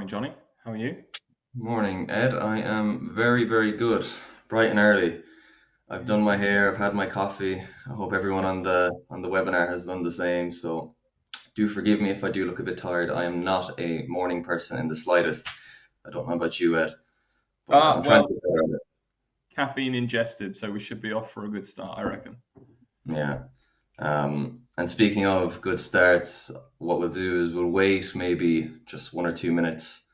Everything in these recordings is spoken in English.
Morning, Johnny. How are you? Morning, Ed. I am very, very good. Bright and early. I've done my hair, I've had my coffee. I hope everyone on the webinar has done the same. So do forgive me if I do look a bit tired. I am not a morning person in the slightest. I don't know about you, Ed, but I'm trying to Well, get better at it. caffeine ingested, so we should be off for a good start, I reckon. Yeah. And speaking of good starts, what we'll do is we'll wait maybe just 1 or 2 minutes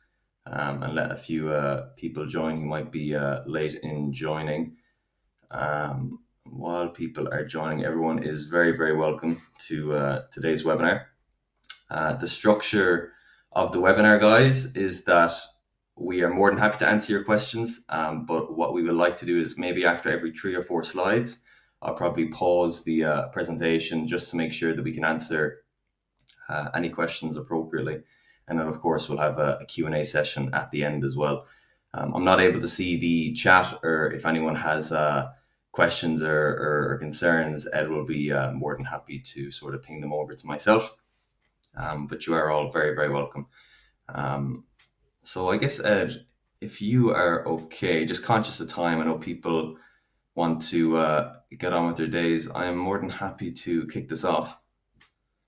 and let a few people join who might be late in joining. While people are joining, everyone is very, very welcome to today's webinar. The structure of the webinar, guys, is that we are more than happy to answer your questions, but what we would like to do is maybe after every 3 or 4 slides, I'll probably pause the presentation just to make sure that we can answer any questions appropriately. And then, of course, we'll have a Q&A session at the end as well. I'm not able to see the chat, or if anyone has questions or concerns, Ed will be more than happy to sort of ping them over to myself. But you are all very, very welcome. So I guess, Ed, if you are okay, just conscious of time, I know people want to get on with their days. I am more than happy to kick this off.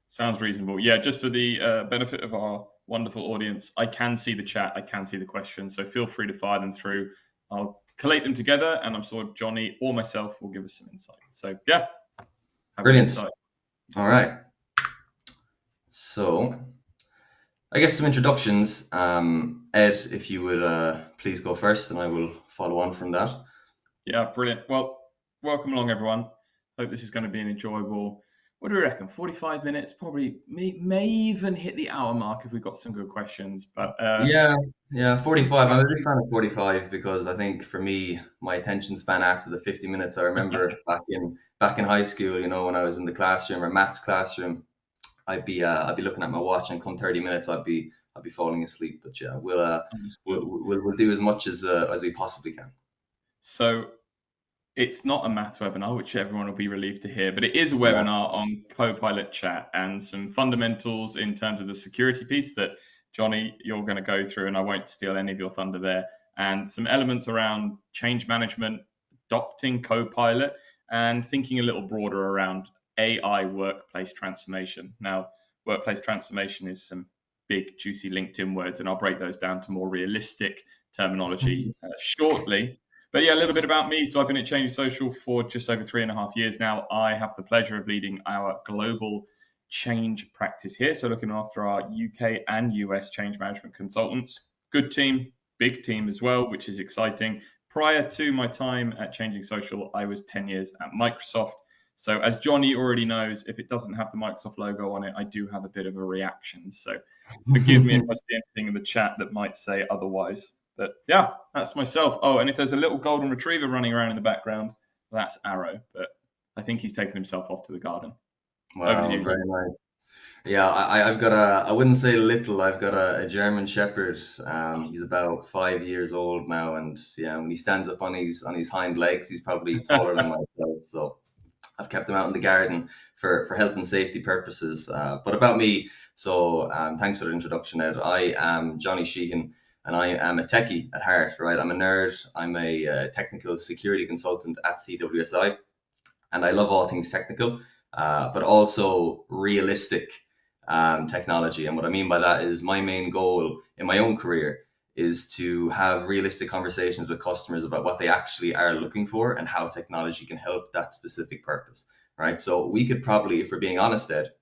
Sounds reasonable. Yeah, just for the benefit of our wonderful audience, I can see the chat, I can see the questions, so feel free to fire them through. I'll collate them together, and I'm sure Johnny or myself will give us some insight. So yeah, happy to get Brilliant. started. All right. So I guess some introductions. Ed, if you would please go first, and I will follow on from that. Yeah, brilliant. Well, welcome along, everyone. Hope this is going to be an enjoyable. What do we reckon? 45 minutes, probably may even hit the hour mark if we've got some good questions. But Yeah, yeah, 45. yeah, I'm a big fan of 45 because I think for me, my attention span after the 50 minutes, I remember back in high school, when I was in the classroom or maths classroom, I'd be looking at my watch and come 30 minutes I'd be falling asleep. But yeah, we'll understood. we'll do as much as we possibly can. So it's not a maths webinar, which everyone will be relieved to hear, but it is a Yeah. webinar on Copilot Chat and some fundamentals in terms of the security piece that, Johnny, you're going to go through, and I won't steal any of your thunder there, and some elements around change management, adopting Copilot, and thinking a little broader around AI workplace transformation. Now, workplace transformation is some big, juicy LinkedIn words, and I'll break those down to more realistic terminology shortly. But yeah, a little bit about me. So I've been at Change Social for just over 3.5 years now. I have the pleasure of leading our global change practice here. So looking after our UK and US change management consultants. Good team, big team as well, which is exciting. Prior to my time at Changing Social, I was 10 years at Microsoft. So as Johnny already knows, if it doesn't have the Microsoft logo on it, I do have a bit of a reaction. So forgive me if I see anything in the chat that might say otherwise. But yeah, that's myself. Oh, and if there's a little golden retriever running around in the background, that's Arrow. But I think he's taken himself off to the garden. Over to Wow, you, John. very nice. Yeah, I've got I wouldn't say little, I've got a German Shepherd. He's about 5 years old now, and yeah, when he stands up on his hind legs, he's probably taller than myself. So I've kept him out in the garden for health and safety purposes. But about me, so thanks for the introduction, Ed. I am Johnny Sheehan, and I am a techie at heart, right? I'm a nerd. I'm a technical security consultant at CWSI, and I love all things technical, but also realistic technology. And what I mean by that is my main goal in my own career is to have realistic conversations with customers about what they actually are looking for and how technology can help that specific purpose. Right. So we could probably, if we're being honest, Ed,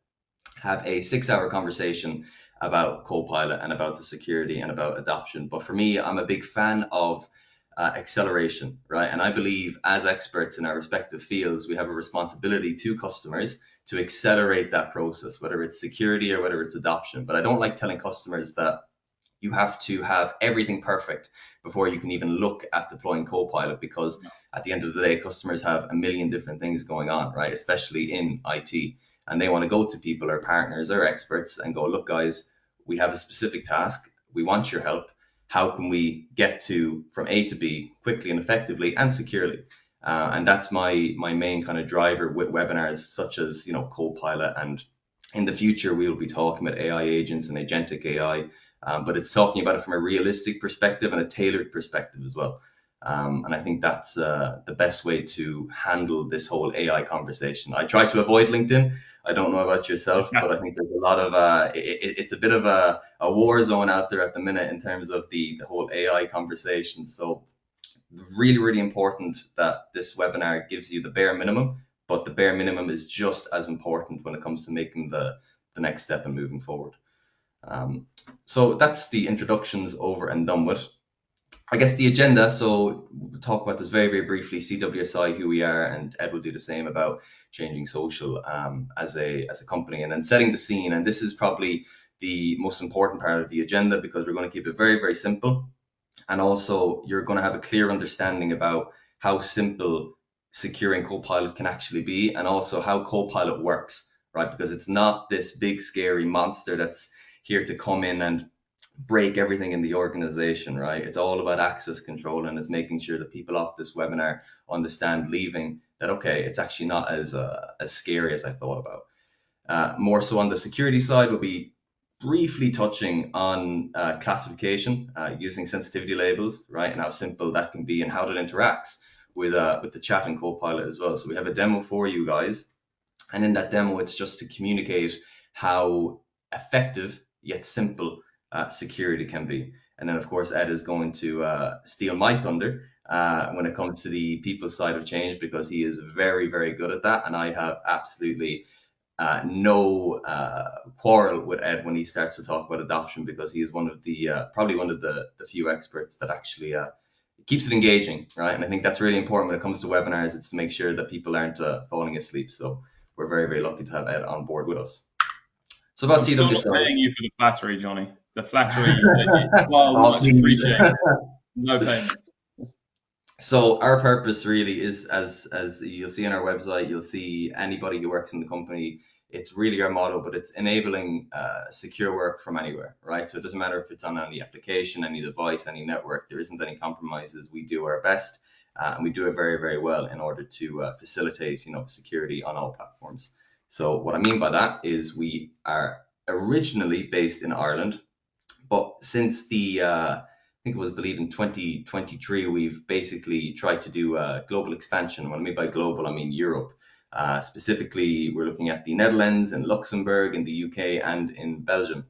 have a 6 hour conversation about Copilot and about the security and about adoption. But for me, I'm a big fan of acceleration, right? And I believe as experts in our respective fields, we have a responsibility to customers to accelerate that process, whether it's security or whether it's adoption. But I don't like telling customers that you have to have everything perfect before you can even look at deploying Copilot, because at the end of the day, customers have a million different things going on, right? Especially in IT. And they want to go to people or partners or experts and go, look, guys, we have a specific task. We want your help. How can we get to from A to B quickly and effectively and securely? And that's my main kind of driver with webinars such as Copilot and in the future we'll be talking about AI agents and agentic AI, but it's talking about it from a realistic perspective and a tailored perspective as well. And I think that's the best way to handle this whole AI conversation. I try to avoid LinkedIn. I don't know about yourself, but I think there's a lot of it's a bit of a war zone out there at the minute in terms of the whole AI conversation. So really, really important that this webinar gives you the bare minimum, but the bare minimum is just as important when it comes to making the next step and moving forward. So that's the introductions over and done with. I guess the agenda, so we'll talk about this very, very briefly, CWSI, who we are, and Ed will do the same about changing social as a company, and then setting the scene. And this is probably the most important part of the agenda because we're going to keep it very, very simple. And also you're going to have a clear understanding about how simple securing Copilot can actually be, and also how Copilot works, right? Because it's not this big scary monster that's here to come in and break everything in the organization, right? It's all about access control, and it's making sure that people off this webinar understand leaving that, okay, it's actually not as scary as I thought about. More so on the security side, we'll be briefly touching on classification using sensitivity labels, right, and how simple that can be and how that interacts with the chat and Copilot as well. So we have a demo for you guys, and in that demo, it's just to communicate how effective yet simple security can be. And then, of course, Ed is going to steal my thunder when it comes to the people side of change, because he is very, very good at that, and I have absolutely no quarrel with Ed when he starts to talk about adoption, because he is one of the probably one of the few experts that actually keeps it engaging, right? And I think that's really important when it comes to webinars. It's to make sure that people aren't falling asleep. So we're very, very lucky to have Ed on board with us. So about I'm still not CWSI. paying you for the flattery, Johnny. The flattery is well Oh, much please. appreciated. No payment. So our purpose really is, as you'll see on our website, you'll see anybody who works in the company. It's really our motto, but it's enabling secure work from anywhere, right? So it doesn't matter if it's on any application, any device, any network. There isn't any compromises. We do our best, and we do it very, very well in order to facilitate, security on all platforms. So what I mean by that is we are originally based in Ireland, but since I think it was believed in 2023, we've basically tried to do a global expansion. What I mean by global, I mean Europe. Specifically, we're looking at the Netherlands and Luxembourg, in the UK, and in Belgium.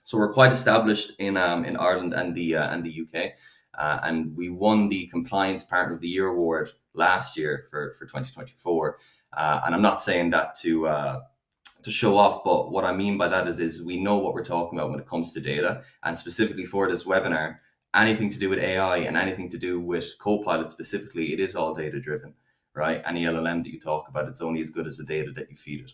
So we're quite established in Ireland and the UK, and we won the Compliance Partner of the Year award last year for 2024. And I'm not saying that to show off, but what I mean by that is we know what we're talking about when it comes to data, and specifically for this webinar, anything to do with AI and anything to do with Copilot specifically, it is all data driven, right? Any LLM that you talk about, it's only as good as the data that you feed it.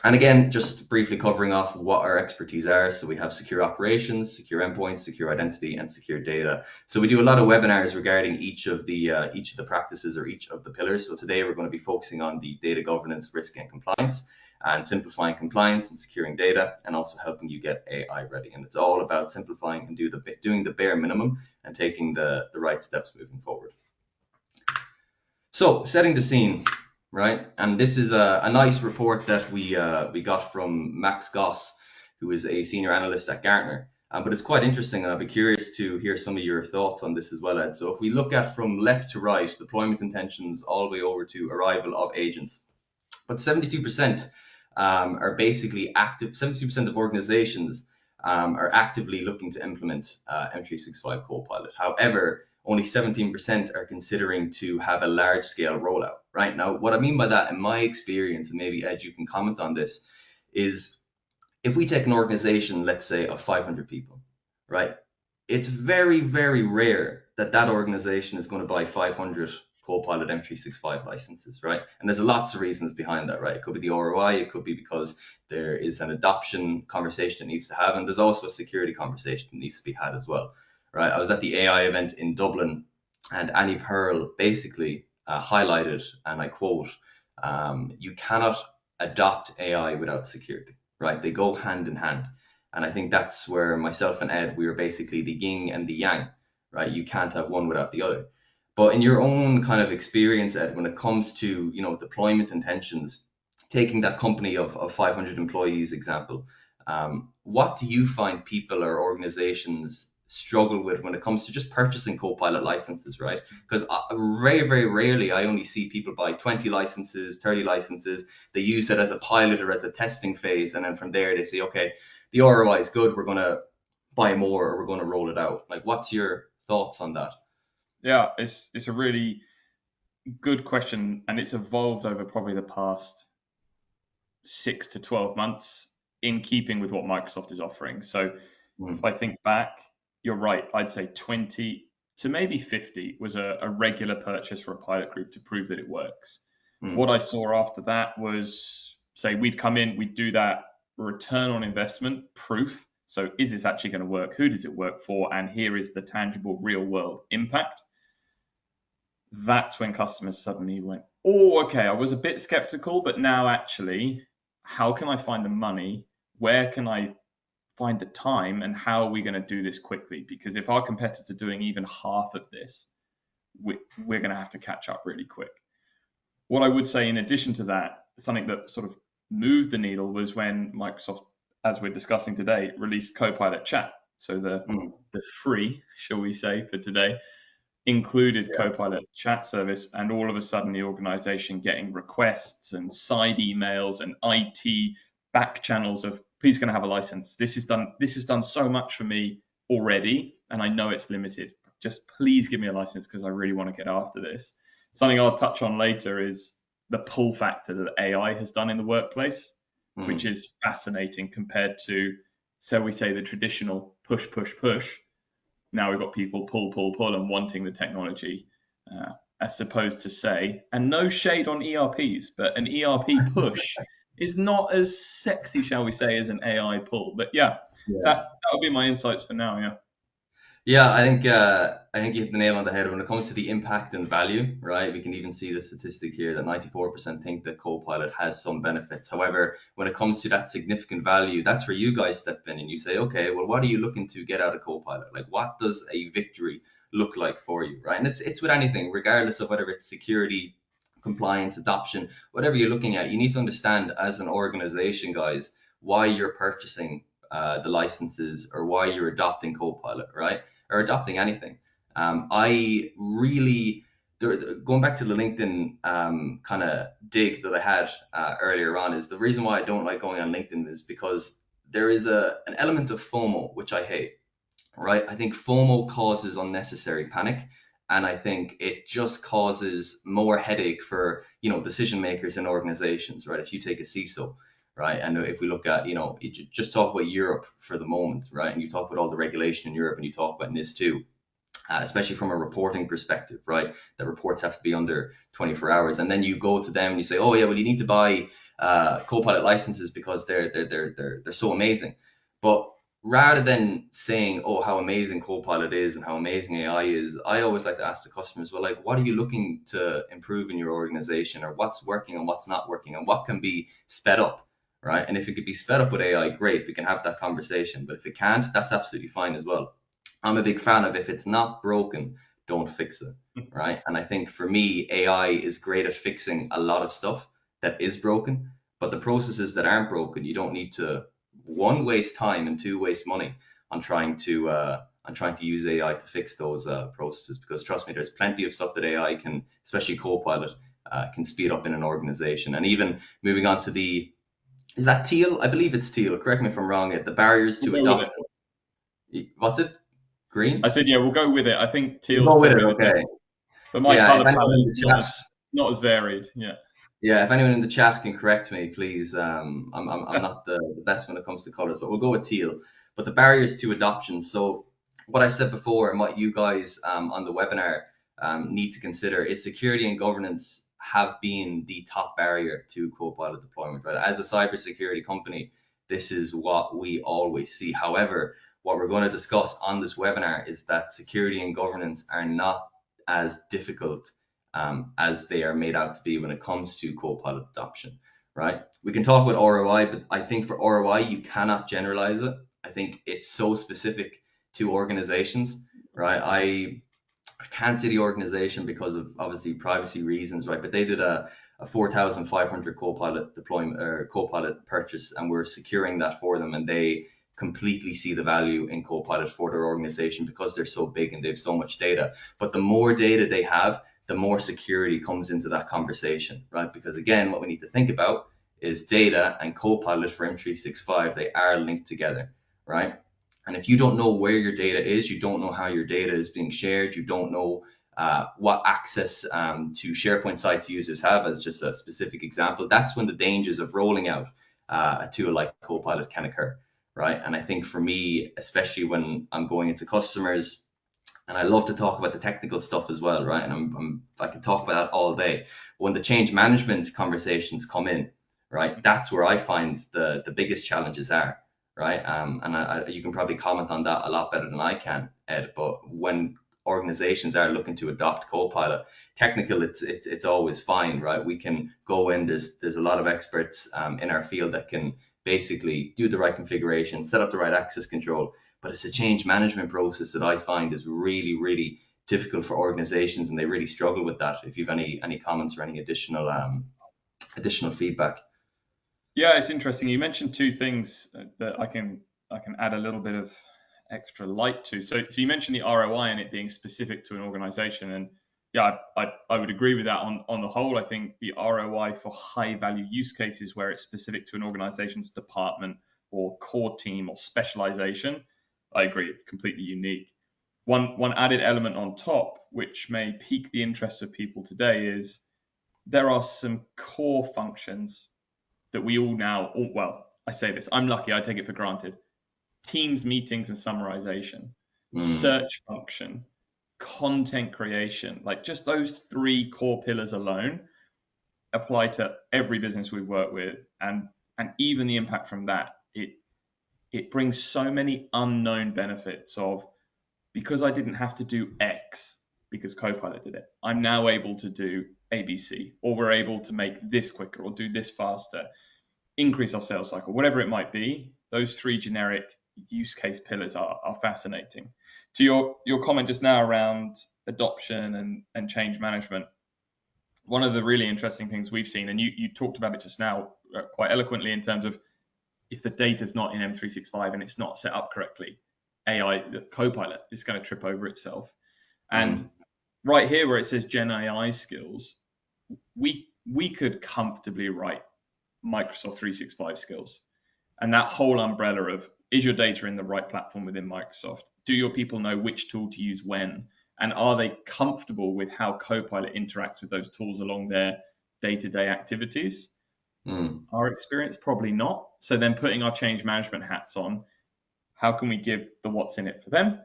And again, just briefly covering off what our expertise are. So we have secure operations, secure endpoints, secure identity, and secure data. So we do a lot of webinars regarding each of the practices or each of the pillars. So today we're going to be focusing on the data governance, risk, and compliance, and simplifying compliance and securing data, and also helping you get AI ready. And it's all about simplifying and doing the bare minimum and taking the right steps moving forward. So setting the scene. Right, and this is a nice report that we got from Max Goss, who is a senior analyst at Gartner. But it's quite interesting, and I'd be curious to hear some of your thoughts on this as well, Ed. So if we look at from left to right, deployment intentions all the way over to arrival of agents, but 72% are basically active. 72% of organizations are actively looking to implement M365 Copilot. However, only 17% are considering to have a large scale rollout. Right now, what I mean by that, in my experience, and maybe Ed, you can comment on this, is if we take an organization, let's say of 500 people, right? It's very, very rare that that organization is going to buy 500 Copilot M365 licenses, right? And there's lots of reasons behind that, right? It could be the ROI, it could be because there is an adoption conversation that needs to have, and there's also a security conversation that needs to be had as well, right? I was at the AI event in Dublin, and Annie Pearl basically highlighted, and I quote, you cannot adopt AI without security, right? They go hand in hand. And I think that's where myself and Ed, we were basically the yin and the yang, right? You can't have one without the other. But in your own kind of experience, Ed, when it comes to, deployment intentions, taking that company of 500 employees example, what do you find people or organizations struggle with when it comes to just purchasing Copilot licenses, right? Because very, very rarely I only see people buy 20 licenses, 30 licenses. They use it as a pilot or as a testing phase. And then from there, they say, okay, the ROI is good. We're going to buy more or we're going to roll it out. Like, what's your thoughts on that? Yeah, it's a really good question, and it's evolved over probably the past 6 to 12 months in keeping with what Microsoft is offering. So if Mm, I think back, you're right. I'd say 20 to maybe 50 was a regular purchase for a pilot group to prove that it works. What mm, I saw after that was, say, we'd come in, we'd do that return on investment proof. So is this actually going to work? Who does it work for? And here is the tangible real world impact. That's when customers suddenly went, oh, okay, I was a bit skeptical, but now actually, how can I find the money? Where can I find the time? And how are we going to do this quickly? Because if our competitors are doing even half of this, we're going to have to catch up really quick. What I would say, in addition to that, something that sort of moved the needle was when Microsoft, as we're discussing today, released Copilot Chat. So mm. the free, shall we say, for today included Yeah. Copilot chat service, and all of a sudden the organization getting requests and side emails and IT back channels of please can I have a license? This has done so much for me already, and I know it's limited. Just please give me a license because I really want to get after this. Something I'll touch on later is the pull factor that AI has done in the workplace, which Mm. is fascinating compared to, so we say, the traditional push, push, push. Now we've got people pull, pull, pull and wanting the technology, as opposed to, say, and no shade on ERPs, but an ERP push is not as sexy, shall we say, as an AI pull. But yeah, Yeah. that would be my insights for now. Yeah. Yeah, I think you hit the nail on the head when it comes to the impact and value, right? We can even see the statistic here that 94% think that Copilot has some benefits. However, when it comes to that significant value, that's where you guys step in and you say, okay, well, what are you looking to get out of Copilot? Like, what does a victory look like for you, right? And it's with anything, regardless of whether it's security, compliance, adoption, whatever you're looking at, you need to understand as an organization, guys, why you're purchasing the licenses or why you're adopting Copilot, right? Or adopting anything. I really, going back to the LinkedIn kind of dig that I had earlier on, is the reason why I don't like going on LinkedIn is because there is an element of FOMO, which I hate, right? I think FOMO causes unnecessary panic. And I think it just causes more headache for, decision makers in organizations, right? If you take a CISO, right? And if we look at, just talk about Europe for the moment, right? And you talk about all the regulation in Europe and you talk about NIS2, especially from a reporting perspective, right? The reports have to be under 24 hours. And then you go to them and you say, oh yeah, well, you need to buy Copilot licenses because they're so amazing. But rather than saying, oh, how amazing Copilot is and how amazing AI is, I always like to ask the customers, well, like, what are you looking to improve in your organization, or what's working and what's not working, and what can be sped up, right? And if it could be sped up with AI, great, we can have that conversation. But if it can't, that's absolutely fine as well. I'm a big fan of, if it's not broken, don't fix it, right? And I think for me, AI is great at fixing a lot of stuff that is broken, but the processes that aren't broken, you don't need to, one, waste time, and two, waste money on trying to use AI to fix those processes. Because trust me, there's plenty of stuff that AI can, especially Copilot, can speed up in an organization. And even moving on to the, is that teal? I believe it's teal. Correct me if I'm wrong. The barriers We'll to go with it. adoption. What's it? I Green? said, yeah, we'll go with it. I think You teal's go with it, probably the okay. default, but my Yeah, if color anyone palette in is the not chat, as varied. Yeah. yeah, if anyone in the chat can correct me, please. I'm not the best when it comes to colors, but we'll go with teal. But the barriers to adoption. So what I said before, and what you guys on the webinar need to consider, is security and governance have been the top barrier to Copilot deployment, right? As a cybersecurity company, this is what we always see. However, what we're going to discuss on this webinar is that security and governance are not as difficult as they are made out to be when it comes to Copilot adoption, right? We can talk about ROI, but I think for ROI, you cannot generalize it. I think it's so specific to organizations, right? I can't say the organization because of obviously privacy reasons, right? But they did a 4,500 Copilot deployment or Copilot purchase, and we're securing that for them. And they completely see the value in Copilot for their organization because they're so big and they have so much data. But the more data they have, the more security comes into that conversation, right? Because again, what we need to think about is data and Copilot for M365, they are linked together, right? And if you don't know where your data is, you don't know how your data is being shared, you don't know what access to SharePoint sites users have, as just a specific example, that's when the dangers of rolling out a tool like Copilot can occur, right? And I think for me, especially when I'm going into customers, and I love to talk about the technical stuff as well, right? And I can talk about that all day. When the change management conversations come in, right, that's where I find the biggest challenges are, right? You can probably comment on that a lot better than I can, Ed. But when organizations are looking to adopt Copilot, technical, it's always fine, right? We can go in. There's a lot of experts in our field that can basically do the right configuration, set up the right access control. But it's a change management process that I find is really, really difficult for organizations, and they really struggle with that. If you've any comments or any additional feedback. Yeah, it's interesting. You mentioned two things that I can add a little bit of extra light to. So you mentioned the ROI and it being specific to an organization, and yeah, I would agree with that on the whole. I think the ROI for high value use cases where it's specific to an organization's department or core team or specialization, I agree, it's completely unique. One added element on top, which may pique the interest of people today, is there are some core functions that we all now, well, I say this, I'm lucky, I take it for granted. Teams, meetings, and summarization, search function, content creation, like just those three core pillars alone apply to every business we work with. And even the impact from that, it brings so many unknown benefits of, because I didn't have to do X because Copilot did it, I'm now able to do ABC, or we're able to make this quicker or do this faster, increase our sales cycle, whatever it might be. Those three generic use case pillars are fascinating. To your comment just now around adoption and change management, one of the really interesting things we've seen, and you talked about it just now quite eloquently, in terms of if the data's not in M365 and it's not set up correctly, the Copilot is going to trip over itself. And right here where it says Gen AI skills, we could comfortably write Microsoft 365 skills. And that whole umbrella of, is your data in the right platform within Microsoft? Do your people know which tool to use when? And are they comfortable with how Copilot interacts with those tools along their day-to-day activities? Our experience, probably not. So then putting our change management hats on, how can we give the what's in it for them?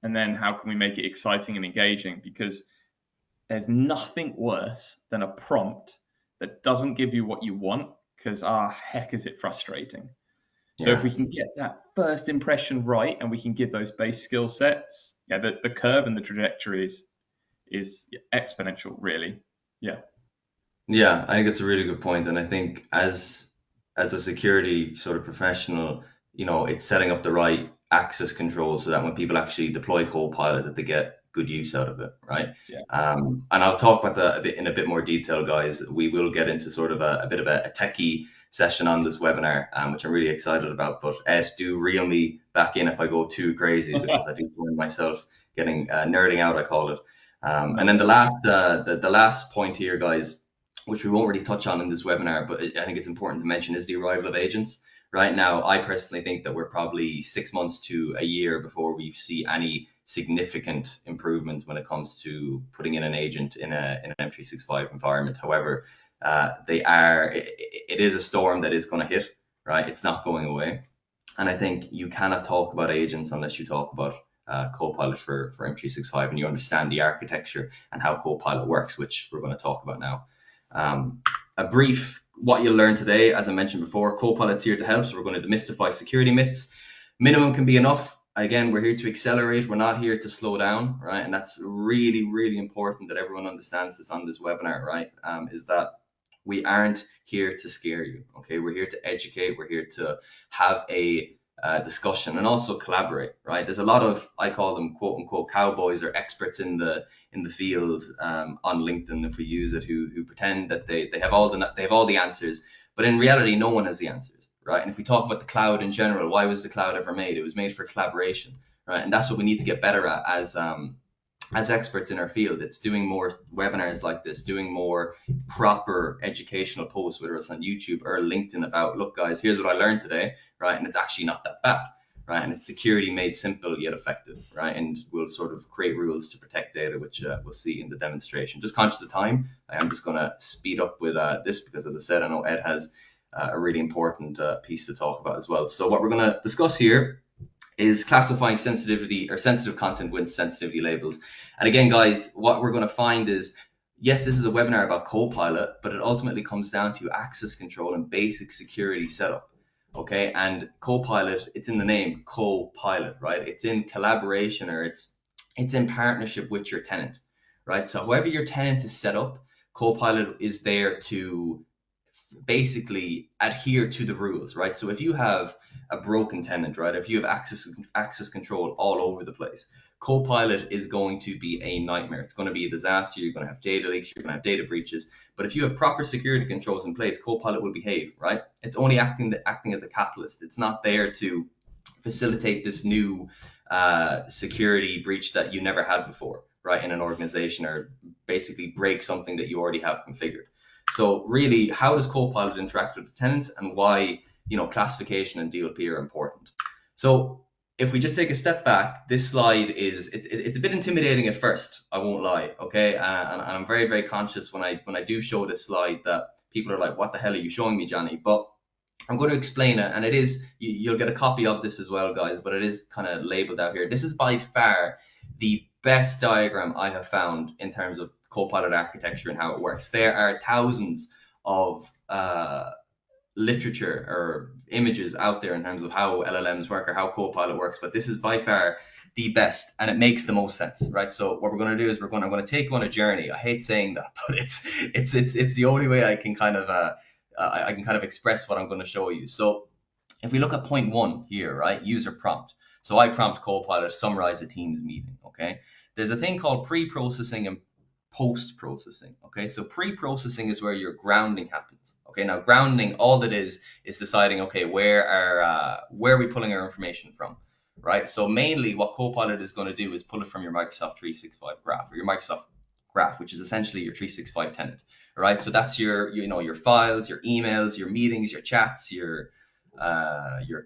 And then how can we make it exciting and engaging? Because there's nothing worse than a prompt that doesn't give you what you want, because heck is it frustrating. So if we can get that first impression right and we can give those base skill sets, the curve and the trajectory is exponential, really. Yeah, I think it's a really good point, and I think as a security sort of professional, it's setting up the right access control so that when people actually deploy Copilot, that they get good use out of it, right? And I'll talk about that in a bit more detail, guys. We will get into sort of a bit of a techie session on this webinar, which I'm really excited about. But Ed, do reel me back in if I go too crazy, because I do find myself getting nerding out, I call it. And then the last point here, guys, which we won't really touch on in this webinar, but I think it's important to mention, is the arrival of agents. Right now, I personally think that we're probably 6 months to a year before we see any significant improvements when it comes to putting in an agent in an M365 environment. However, it is a storm that is going to hit, right? It's not going away. And I think you cannot talk about agents unless you talk about Copilot for M365 and you understand the architecture and how Copilot works, which we're going to talk about now. A brief what you'll learn today, as I mentioned before, Copilot's here to help, so we're going to demystify security myths. Minimum can be enough. Again, we're here to accelerate. We're not here to slow down, right? And that's really, really important that everyone understands this on this webinar, right? Is that we aren't here to scare you, okay? We're here to educate. We're here to have a discussion, and also collaborate, right? There's a lot of, I call them quote unquote cowboys or experts in the field, on LinkedIn, if we use it, who pretend that they have all the answers, but in reality no one has the answers, right? And if we talk about the cloud in general, why was the cloud ever made? It was made for collaboration, right? And that's what we need to get better at as experts in our field. It's doing more webinars like this, doing more proper educational posts, whether it's on YouTube or LinkedIn, about, look guys, here's what I learned today, right? And it's actually not that bad, right? And it's security made simple yet effective, right? And we'll sort of create rules to protect data, which we'll see in the demonstration. Just conscious of time, I am just going to speed up with this, because as I said, I know Ed has a really important piece to talk about as well. So what we're going to discuss here is classifying sensitivity or sensitive content with sensitivity labels. And again, guys, what we're going to find is, yes, this is a webinar about Copilot, but it ultimately comes down to access control and basic security setup. Okay, and Copilot, it's in the name, Copilot, right? It's in collaboration, or it's in partnership with your tenant, right? So however your tenant is set up, Copilot is there to basically adhere to the rules, right? So if you have a broken tenant, right, if you have access control all over the place, Copilot is going to be a nightmare. It's going to be a disaster. You're going to have data leaks, you're going to have data breaches. But if you have proper security controls in place, Copilot will behave, right? It's only acting as a catalyst. It's not there to facilitate this new security breach that you never had before, right, in an organization, or basically break something that you already have configured. So really, how does Copilot interact with the tenant, and why, classification and DLP are important? So if we just take a step back, this slide is, it's a bit intimidating at first, I won't lie, okay? And I'm very, very conscious when I do show this slide that people are like, what the hell are you showing me, Johnny? But I'm going to explain it, and it is, you'll get a copy of this as well, guys, but it is kind of labeled out here. This is by far the best diagram I have found in terms of Copilot architecture and how it works. There are thousands of literature or images out there in terms of how LLMs work or how Copilot works, but this is by far the best, and it makes the most sense, right? So what we're going to do is I'm going to take you on a journey. I hate saying that, but it's the only way I can kind of express what I'm going to show you. So if we look at point 1 here, right, user prompt. So I prompt Copilot to summarize a Teams meeting, okay? There's a thing called pre-processing and post-processing, okay? So pre-processing is where your grounding happens, okay? Now grounding, all that is deciding, okay, where are we pulling our information from, right? So mainly what Copilot is going to do is pull it from your Microsoft 365 graph, or your Microsoft graph, which is essentially your 365 tenant, right? So that's your, your files, your emails, your meetings, your chats, your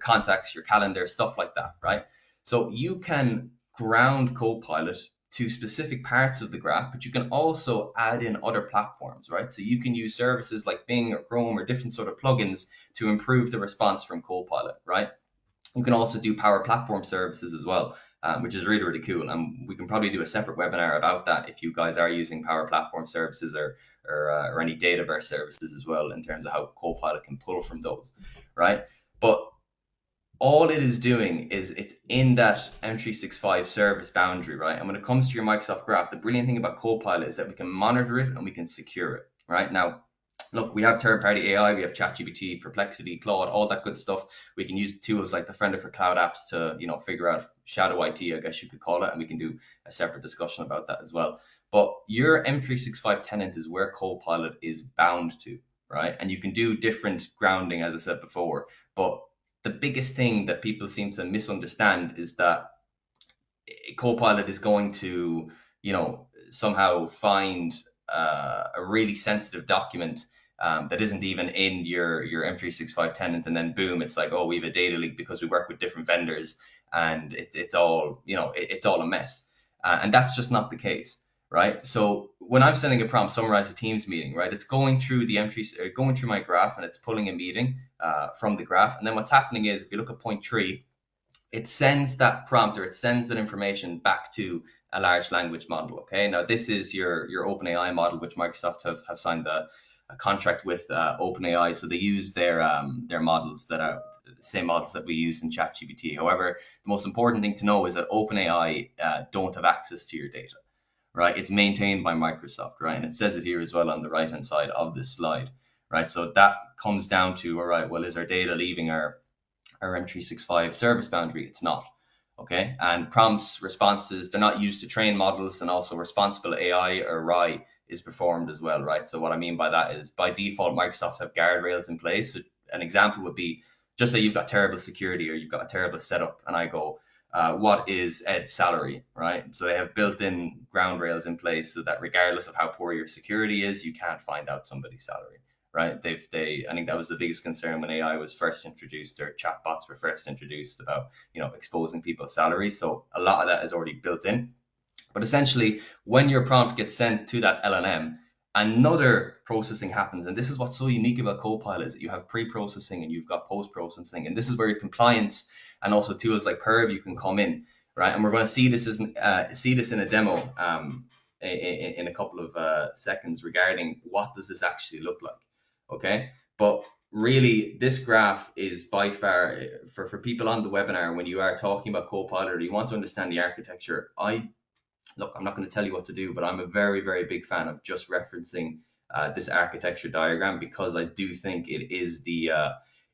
contacts, your calendar, stuff like that, right? So you can ground Copilot to specific parts of the graph, but you can also add in other platforms, right? So you can use services like Bing or Chrome or different sort of plugins to improve the response from Copilot, right? You can also do Power Platform services as well, which is really, really cool. And we can probably do a separate webinar about that if you guys are using Power Platform services or any Dataverse services as well, in terms of how Copilot can pull from those, right? But all it is doing is it's in that M365 service boundary, right? And when it comes to your Microsoft Graph, the brilliant thing about Copilot is that we can monitor it and we can secure it, right? Now, look, we have third-party AI, we have ChatGPT, Perplexity, Claude, all that good stuff. We can use tools like Defender for Cloud Apps to, figure out shadow IT, I guess you could call it, and we can do a separate discussion about that as well. But your M365 tenant is where Copilot is bound to, right? And you can do different grounding, as I said before, but the biggest thing that people seem to misunderstand is that Copilot is going to, somehow find a really sensitive document that isn't even in your M365 tenant, and then boom, it's like, oh, we have a data leak because we work with different vendors, and it's all, it's all a mess, and that's just not the case, right? So when I'm sending a prompt, summarize a Teams meeting, right, it's going through the going through my graph, and it's pulling a meeting from the graph, and then what's happening is, if you look at point 3, it sends that prompt, or it sends that information back to a large language model. Okay, now this is your OpenAI model, which Microsoft have signed a contract with OpenAI, so they use their models that are the same models that we use in ChatGPT. However, the most important thing to know is that OpenAI don't have access to your data, right? It's maintained by Microsoft, right? And it says it here as well on the right hand side of this slide, right? So that comes down to, all right, well, is our data leaving our or M365 service boundary. It's not. Okay. And prompts, responses, they're not used to train models, and also responsible AI or RAI is performed as well, right? So what I mean by that is by default, Microsoft have guardrails in place. So an example would be, just say you've got terrible security or you've got a terrible setup, and I go, what is Ed's salary, right? So they have built-in ground rails in place so that regardless of how poor your security is, you can't find out somebody's salary, right? I think that was the biggest concern when AI was first introduced, or chatbots were first introduced, about exposing people's salaries. So a lot of that is already built in. But essentially, when your prompt gets sent to that LLM, another processing happens. And this is what's so unique about Copilot, is that you have pre-processing and you've got post-processing. And this is where your compliance and also tools like Purview can come in, right? And we're going to see this in a demo in a couple of seconds regarding what does this actually look like, okay? But really, this graph is by far, for people on the webinar, when you are talking about Copilot or you want to understand the architecture, look, I'm not going to tell you what to do, but I'm a very, very big fan of just referencing this architecture diagram, because I do think it is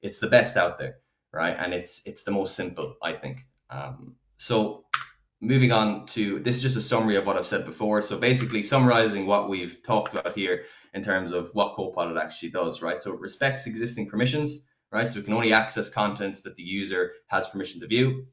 it's the best out there, right? And it's the most simple, I think. So moving on to, this is just a summary of what I've said before. So basically summarizing what we've talked about here in terms of what Copilot actually does, right? So it respects existing permissions, right? So it can only access contents that the user has permission to view.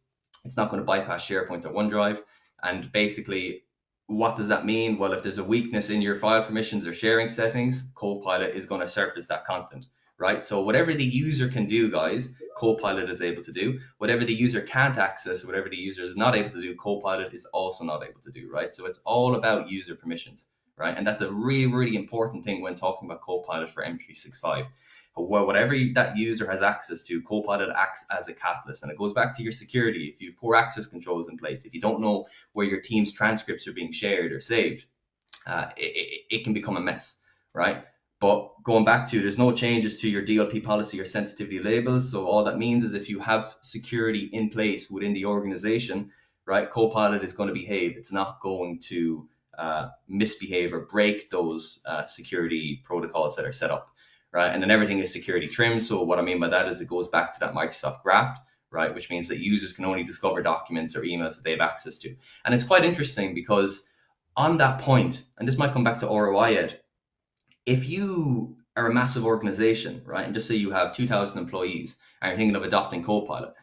It's not going to bypass SharePoint or OneDrive. And basically, what does that mean? Well, if there's a weakness in your file permissions or sharing settings, Copilot is going to surface that content, right? So whatever the user can do, guys, Copilot is able to do. Whatever the user can't access, whatever the user is not able to do, Copilot is also not able to do, right? So it's all about user permissions, right? And that's a really, really important thing when talking about Copilot for M365. Well, whatever that user has access to, Copilot acts as a catalyst. And it goes back to your security. If you have poor access controls in place, if you don't know where your team's transcripts are being shared or saved, it can become a mess, right? But going back to, there's no changes to your DLP policy or sensitivity labels. So all that means is if you have security in place within the organization, right, Copilot is going to behave. It's not going to misbehave or break those security protocols that are set up, right? And then everything is security trimmed. So what I mean by that is it goes back to that Microsoft graph, right? Which means that users can only discover documents or emails that they have access to. And it's quite interesting because on that point, and this might come back to ROI, Ed, if you are a massive organization, right, and just say you have 2,000 employees and you're thinking of adopting Copilot,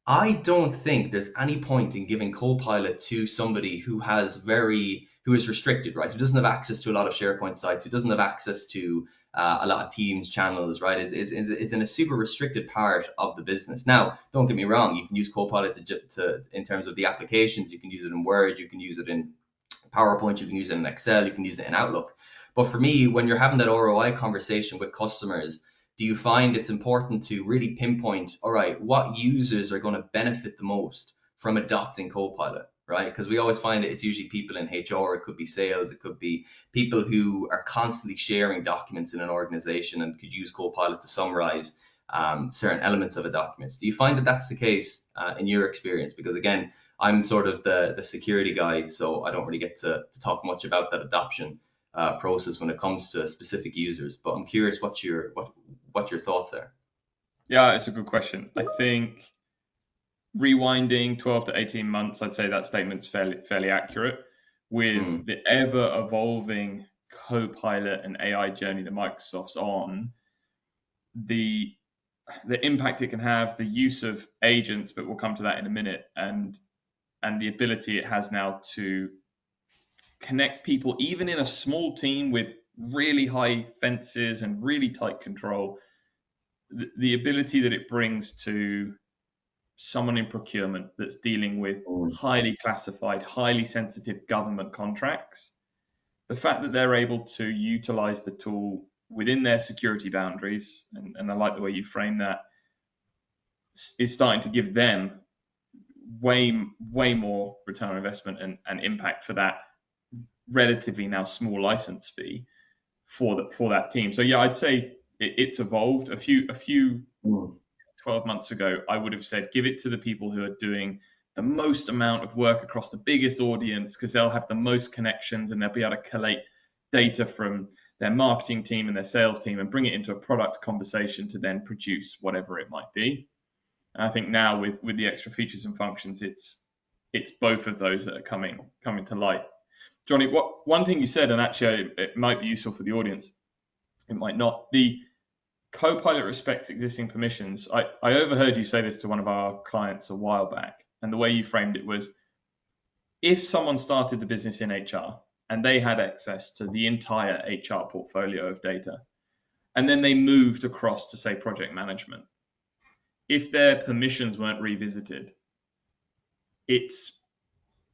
I don't think there's any point in giving Copilot to somebody who is restricted, right? Who doesn't have access to a lot of SharePoint sites, who doesn't have access to a lot of Teams channels, right? Is in a super restricted part of the business. Now, don't get me wrong, you can use Copilot to in terms of the applications. You can use it in Word, you can use it in PowerPoint, you can use it in Excel, you can use it in Outlook. But for me, when you're having that ROI conversation with customers, do you find it's important to really pinpoint, all right, what users are going to benefit the most from adopting Copilot, right? Because we always find it's usually people in HR, it could be sales, it could be people who are constantly sharing documents in an organization and could use Copilot to summarize certain elements of a document. Do you find that that's the case in your experience? Because again, I'm sort of the security guy, so I don't really get to talk much about that adoption process when it comes to specific users. But I'm curious what your thoughts are. Yeah, it's a good question. I think rewinding 12 to 18 months, I'd say that statement's fairly accurate. With the ever evolving Copilot and AI journey that Microsoft's on, the impact it can have, the use of agents, but we'll come to that in a minute, and the ability it has now to connect people, even in a small team with really high fences and really tight control, the ability that it brings to someone in procurement that's dealing with highly classified, highly sensitive government contracts, the fact that they're able to utilize the tool within their security boundaries, and I like the way you frame that, is starting to give them way more return on investment and impact for that relatively now small license fee for that team. So yeah, I'd say it's evolved. A few 12 months ago, I would have said give it to the people who are doing the most amount of work across the biggest audience, because they'll have the most connections and they'll be able to collate data from their marketing team and their sales team and bring it into a product conversation to then produce whatever it might be. And I think now with the extra features and functions, it's both of those that are coming to light. Johnny, one thing you said, and actually it might be useful for the audience, it might not. The Copilot respects existing permissions. I overheard you say this to one of our clients a while back, and the way you framed it was, if someone started the business in HR and they had access to the entire HR portfolio of data, and then they moved across to, say, project management, if their permissions weren't revisited,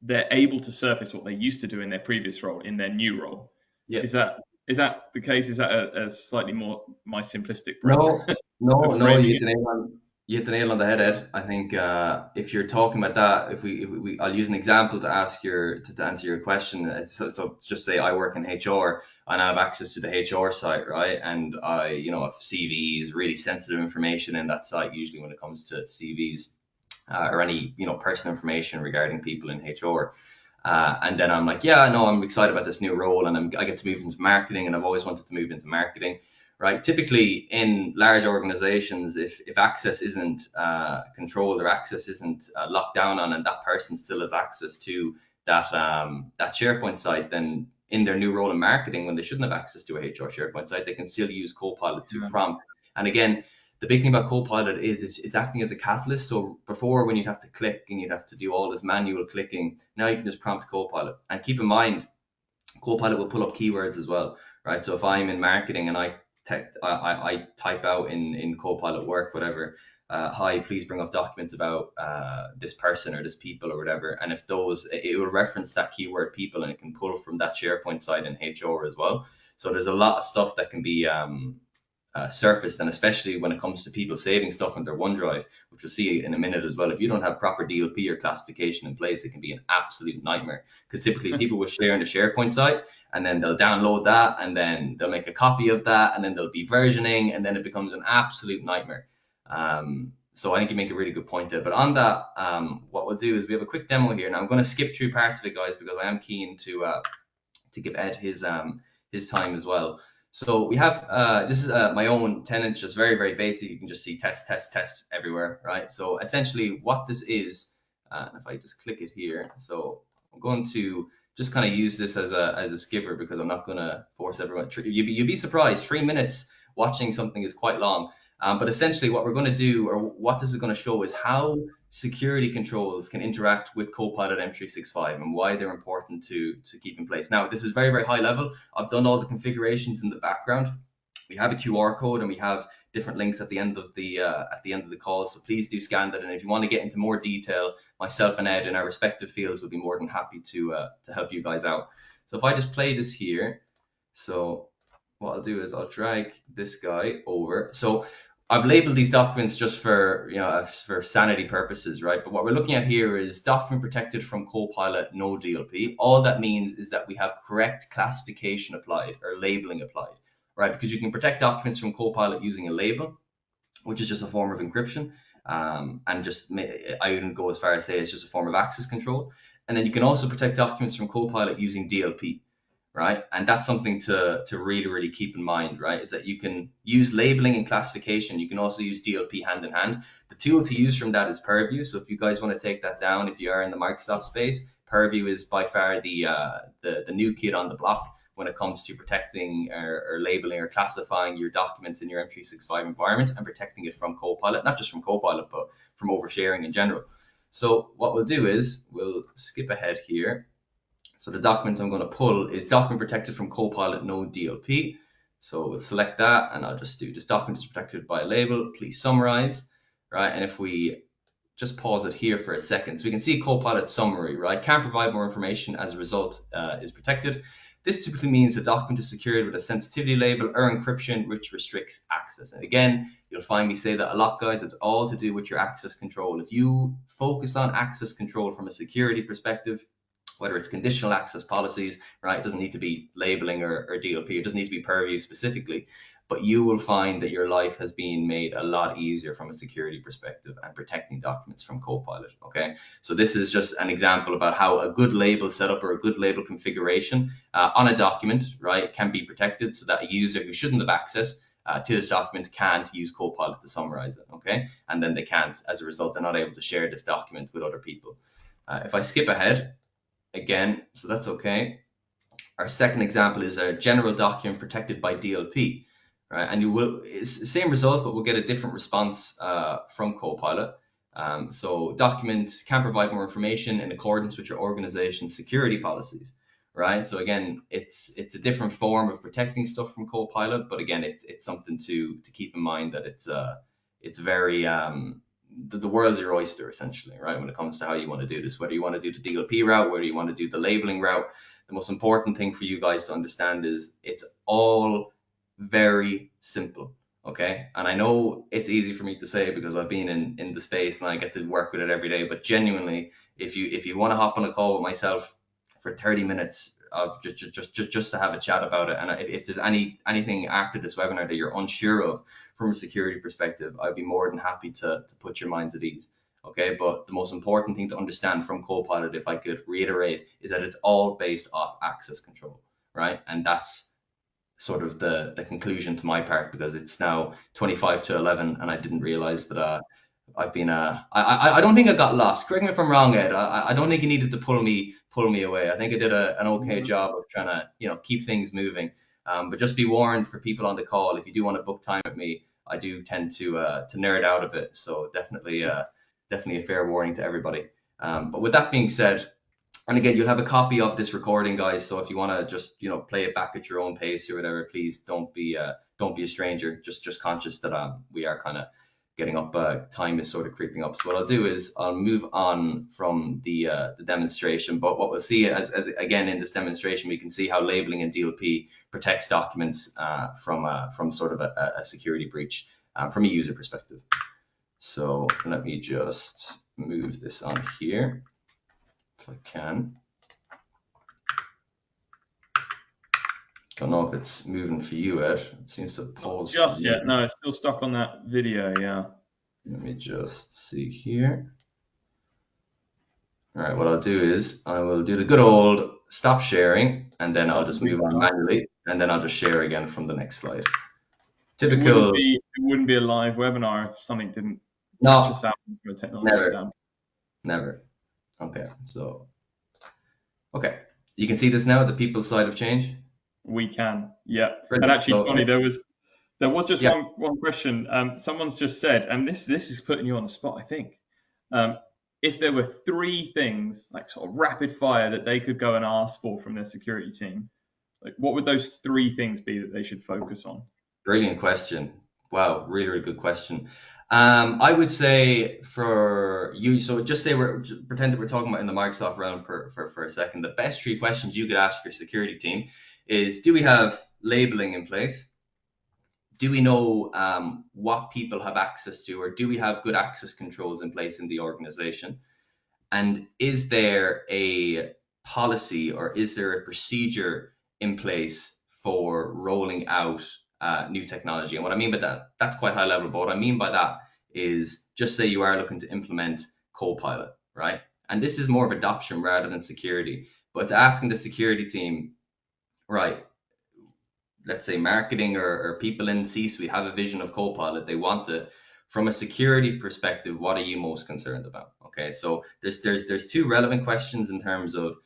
they're able to surface what they used to do in their previous role in their new role. Yeah. Is that the case? Is that a slightly more my simplistic No, of no, framing it? you hit the nail on the head, Ed. I think if you're talking about that, if we I'll use an example to answer your question. So just say I work in HR and I have access to the HR site, right? And I, have CVs, really sensitive information in that site, usually when it comes to CVs or any, personal information regarding people in HR. And then I'm like, yeah, no, I'm excited about this new role, and I get to move into marketing, and I've always wanted to move into marketing, right? Typically in large organizations, if access isn't controlled or access isn't locked down on, and that person still has access to that SharePoint site, then in their new role in marketing, when they shouldn't have access to a HR SharePoint site, they can still use Copilot to prompt. And again, the big thing about Copilot is it's acting as a catalyst. So before, when you'd have to click and you'd have to do all this manual clicking, now you can just prompt Copilot. And keep in mind, Copilot will pull up keywords as well, right? So if I'm in marketing and I type out in Copilot work, whatever, hi, please bring up documents about this person or this people or whatever. And if it will reference that keyword people, and it can pull from that SharePoint site in HR as well. So there's a lot of stuff that can be surfaced, and especially when it comes to people saving stuff in their OneDrive, which we'll see in a minute as well. If you don't have proper DLP or classification in place, it can be an absolute nightmare, because typically people will share in the SharePoint site, and then they'll download that, and then they'll make a copy of that, and then they'll be versioning, and then it becomes an absolute nightmare. So I think you make a really good point there. But on that, what we'll do is we have a quick demo here. Now I'm going to skip through parts of it, guys, because I am keen to give Ed his time as well. So we have, this is my own tenant, just very, very basic. You can just see test, test, test everywhere, right? So essentially what this is, if I just click it here, so I'm going to just kind of use this as a skipper, because I'm not going to force everyone. You'd be surprised, 3 minutes watching something is quite long. But essentially what we're going to do, or what this is going to show, is how security controls can interact with Copilot M365 and why they're important to keep in place. Now, this is very, very high level. I've done all the configurations in the background. We have a QR code, and we have different links at the end of the call. So please do scan that. And if you want to get into more detail, myself and Ed in our respective fields would be more than happy to help you guys out. So if I just play this here, so what I'll do is I'll drag this guy over. So I've labeled these documents just for for sanity purposes, right? But what we're looking at here is document protected from Copilot, no DLP. All that means is that we have correct classification applied, or labeling applied, right? Because you can protect documents from Copilot using a label, which is just a form of encryption, and just I wouldn't go as far as say it's just a form of access control. And then you can also protect documents from Copilot using DLP. Right, and that's something to really, really keep in mind, right? Is that you can use labeling and classification. You can also use DLP hand in hand. The tool to use from that is Purview. So if you guys want to take that down, if you are in the Microsoft space, Purview is by far the new kid on the block when it comes to protecting or labeling or classifying your documents in your M365 environment, and protecting it from Copilot, not just from Copilot, but from oversharing in general. So what we'll do is we'll skip ahead here. So the document I'm going to pull is document protected from Copilot, no DLP. So we'll select that, and I'll just do this document is protected by a label. Please summarize, right? And if we just pause it here for a second, so we can see Copilot summary, right? Can't provide more information as a result is protected. This typically means the document is secured with a sensitivity label or encryption, which restricts access. And again, you'll find me say that a lot, guys. It's all to do with your access control. If you focus on access control from a security perspective, whether it's conditional access policies, right? It doesn't need to be labeling or DLP. It doesn't need to be Purview specifically, but you will find that your life has been made a lot easier from a security perspective and protecting documents from Copilot, okay? So this is just an example about how a good label setup or a good label configuration on a document, right, can be protected, so that a user who shouldn't have access to this document can't use Copilot to summarize it, okay? And then they can't, as a result, they're not able to share this document with other people. If I skip ahead again, so that's okay. Our second example is a general document protected by DLP, right? And it's the same result, but we'll get a different response from Copilot. So documents can provide more information in accordance with your organization's security policies, right? So again, it's a different form of protecting stuff from Copilot, but again, it's something to keep in mind that it's very the world's your oyster essentially, right? When it comes to how you want to do this, whether you want to do the DLP route, whether you want to do the labeling route, the most important thing for you guys to understand is it's all very simple. Okay. And I know it's easy for me to say because I've been in the space and I get to work with it every day. But genuinely, if you want to hop on a call with myself for 30 minutes of just to have a chat about it, and if there's anything after this webinar that you're unsure of from a security perspective, I'd be more than happy to put your minds at ease. Okay, but the most important thing to understand from Copilot, if I could reiterate, is that it's all based off access control, right? And that's sort of the conclusion to my part, because it's now 25 to 11 and I didn't realize that I've been I don't think I got lost. Correct me if I'm wrong, Ed. I don't think you needed to pull me away. I think I did an okay job of trying to keep things moving. But just be warned for people on the call, if you do want to book time with me, I do tend to nerd out a bit. So definitely a fair warning to everybody. But with that being said, and again, you'll have a copy of this recording, guys. So if you want to just play it back at your own pace or whatever, please don't be a stranger. Just conscious that we are kind of getting up. Time is sort of creeping up. So what I'll do is I'll move on from the demonstration. But what we'll see as again in this demonstration, we can see how labeling in DLP protects documents from sort of a security breach from a user perspective. So let me just move this on here if I can. Don't know if it's moving for you, Ed. It seems to pause. Just yet. No, it's still stuck on that video, yeah. Let me just see here. All right, what I'll do is I will do the good old stop sharing, and then I'll just move on manually, and then I'll just share again from the next slide. Typical. It wouldn't be a live webinar if something didn't catch us out from a technology standpoint. Never. Okay, so okay, you can see this now, the people's side of change. We can, yeah. Brilliant. And actually, Johnny, there was just one question. Someone's just said, and this is putting you on the spot, I think. If there were 3 things, like sort of rapid fire, that they could go and ask for from their security team, like what would those 3 things be that they should focus on? Brilliant question. Wow, really, really good question. I would say for you, so just say pretend that we're talking about in the Microsoft realm for a second. The best 3 questions you could ask your security team is, do we have labeling in place? Do we know what people have access to, or do we have good access controls in place in the organization? And is there a policy or is there a procedure in place for rolling out new technology? And what I mean by that's quite high level, but what I mean by that is, just say you are looking to implement Copilot, right? And this is more of adoption rather than security, but it's asking the security team, right, let's say marketing or people in C-suite have a vision of Copilot, they want it. From a security perspective, what are you most concerned about? Okay, so there's 2 relevant questions in terms of,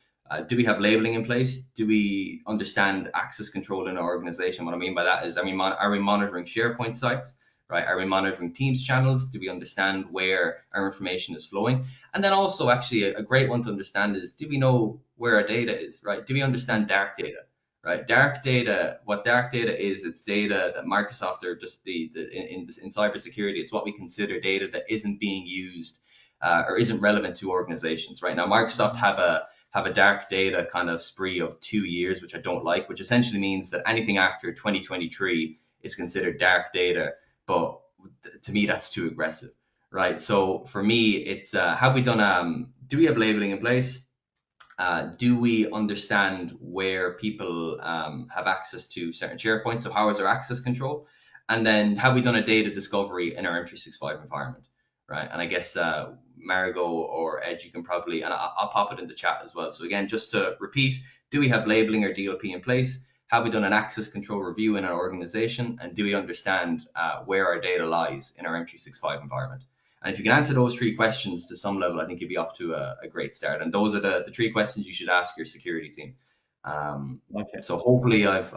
do we have labeling in place? Do we understand access control in our organization? What I mean by that is, are we monitoring SharePoint sites, right? Are we monitoring Teams channels? Do we understand where our information is flowing? And then also, actually, a great one to understand is, do we know where our data is, right? Do we understand dark data? Right, dark data. What dark data is, it's data that Microsoft are just in cybersecurity. It's what we consider data that isn't being used or isn't relevant to organizations. Right now, Microsoft have a dark data kind of spree of 2 years, which I don't like. Which essentially means that anything after 2023 is considered dark data. But to me, that's too aggressive. Right. So for me, it's have we done? Do we have labeling in place? Do we understand where people have access to certain SharePoints? So how is our access control? And then have we done a data discovery in our M365 environment, right? And I guess Margot or Ed, you can probably, and I'll pop it in the chat as well. So again, just to repeat, do we have labeling or DLP in place? have we done an access control review in our organization, and do we understand where our data lies in our M365 environment? And if you can answer those three questions to some level, I think you'd be off to a great start. And those are the three questions you should ask your security team. Okay. So hopefully I've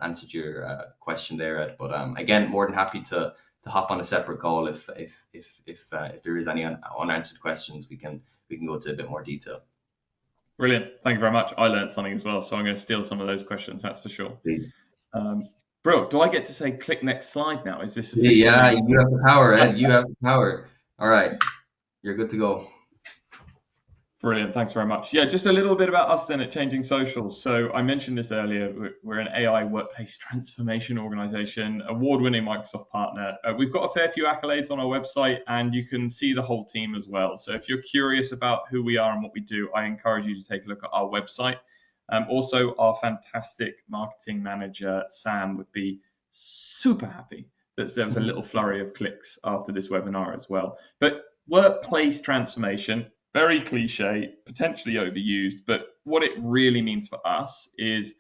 answered your question there, Ed. But again, more than happy to hop on a separate call if there is any unanswered questions. We can go into a bit more detail. Brilliant. Thank you very much. I learned something as well, so I'm going to steal some of those questions. That's for sure. Bro, do I get to say click next slide now? Is this official? Yeah, you have the power, Ed. You have the power. All right, you're good to go. Brilliant. Thanks very much. Yeah, just a little bit about us then at Changing Socials. So I mentioned this earlier. We're an AI workplace transformation organization, award-winning Microsoft partner. We've got a fair few accolades on our website, and you can see the whole team as well. So if you're curious about who we are and what we do, I encourage you to take a look at our website. Also, our fantastic marketing manager, Sam, would be super happy that there was a little flurry of clicks after this webinar as well. But workplace transformation, very cliche, potentially overused, but what it really means for us is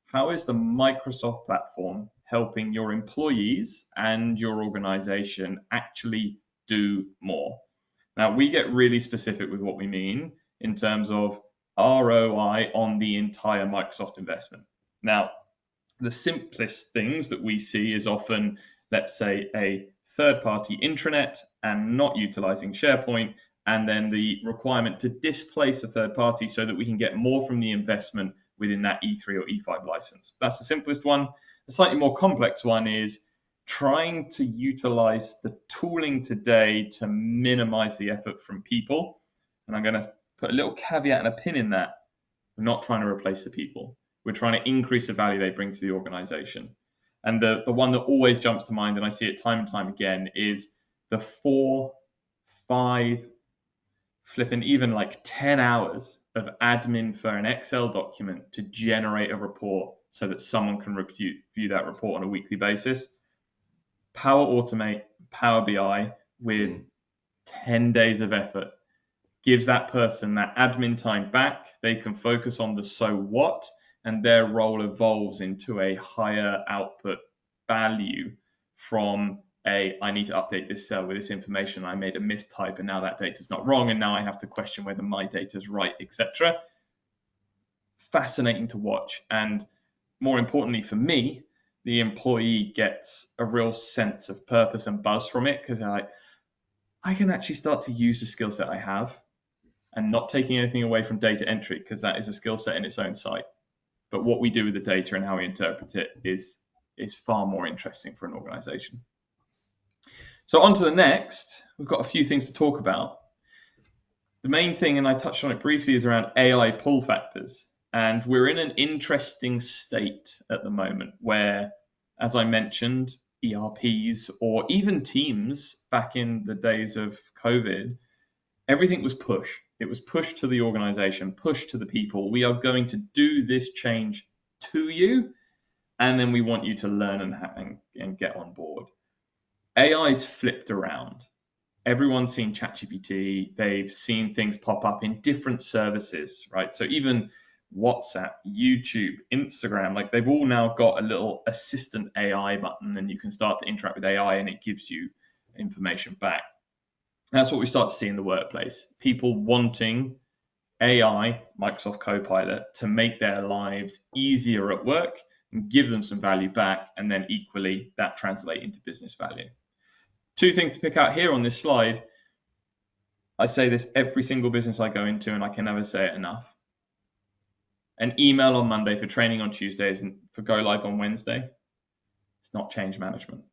how is the Microsoft platform helping your employees and your organization actually do more? Now, we get really specific with what we mean in terms of ROI on the entire Microsoft investment. Now, the simplest things that we see is often, let's say, a third-party intranet and not utilizing SharePoint, and then the requirement to displace a third party so that we can get more from the investment within that E3 or E5 license. That's the simplest one. The slightly more complex one is trying to utilize the tooling today to minimize the effort from people. And I'm going to put a little caveat and a pin in that. We're not trying to replace the people. We're trying to increase the value they bring to the organization. And the one that always jumps to mind, and I see it time and time again, is the 4, 5, flipping even like 10 hours of admin for an Excel document to generate a report so that someone can view that report on a weekly basis. Power Automate, Power BI with 10 days of effort gives that person that admin time back. They can focus on the so what, and their role evolves into a higher output value from I need to update this cell with this information. I made a mistype and now that data is not wrong, and now I have to question whether my data is right, etc. Fascinating to watch, and more importantly for me, the employee gets a real sense of purpose and buzz from it, because they're like, I can actually start to use the skill set I have, and not taking anything away from data entry, because that is a skill set in its own site. But what we do with the data and how we interpret it is far more interesting for an organization. So on to the next, we've got a few things to talk about. The main thing, and I touched on it briefly, is around AI pull factors. And we're in an interesting state at the moment where, as I mentioned, ERPs or even Teams back in the days of COVID, everything was push. It was push to the organization, push to the people. We are going to do this change to you, and then we want you to learn and get on board. AI's flipped around. Everyone's seen ChatGPT. They've seen things pop up in different services, right? So even WhatsApp, YouTube, Instagram, like they've all now got a little assistant AI button, and you can start to interact with AI and it gives you information back. That's what we start to see in the workplace. People wanting AI, Microsoft Copilot, to make their lives easier at work and give them some value back, and then equally that translate into business value. 2 things to pick out here on this slide. I say this every single business I go into, and I can never say it enough. An email on Monday for training on Tuesdays and for go live on Wednesday, it's not change management.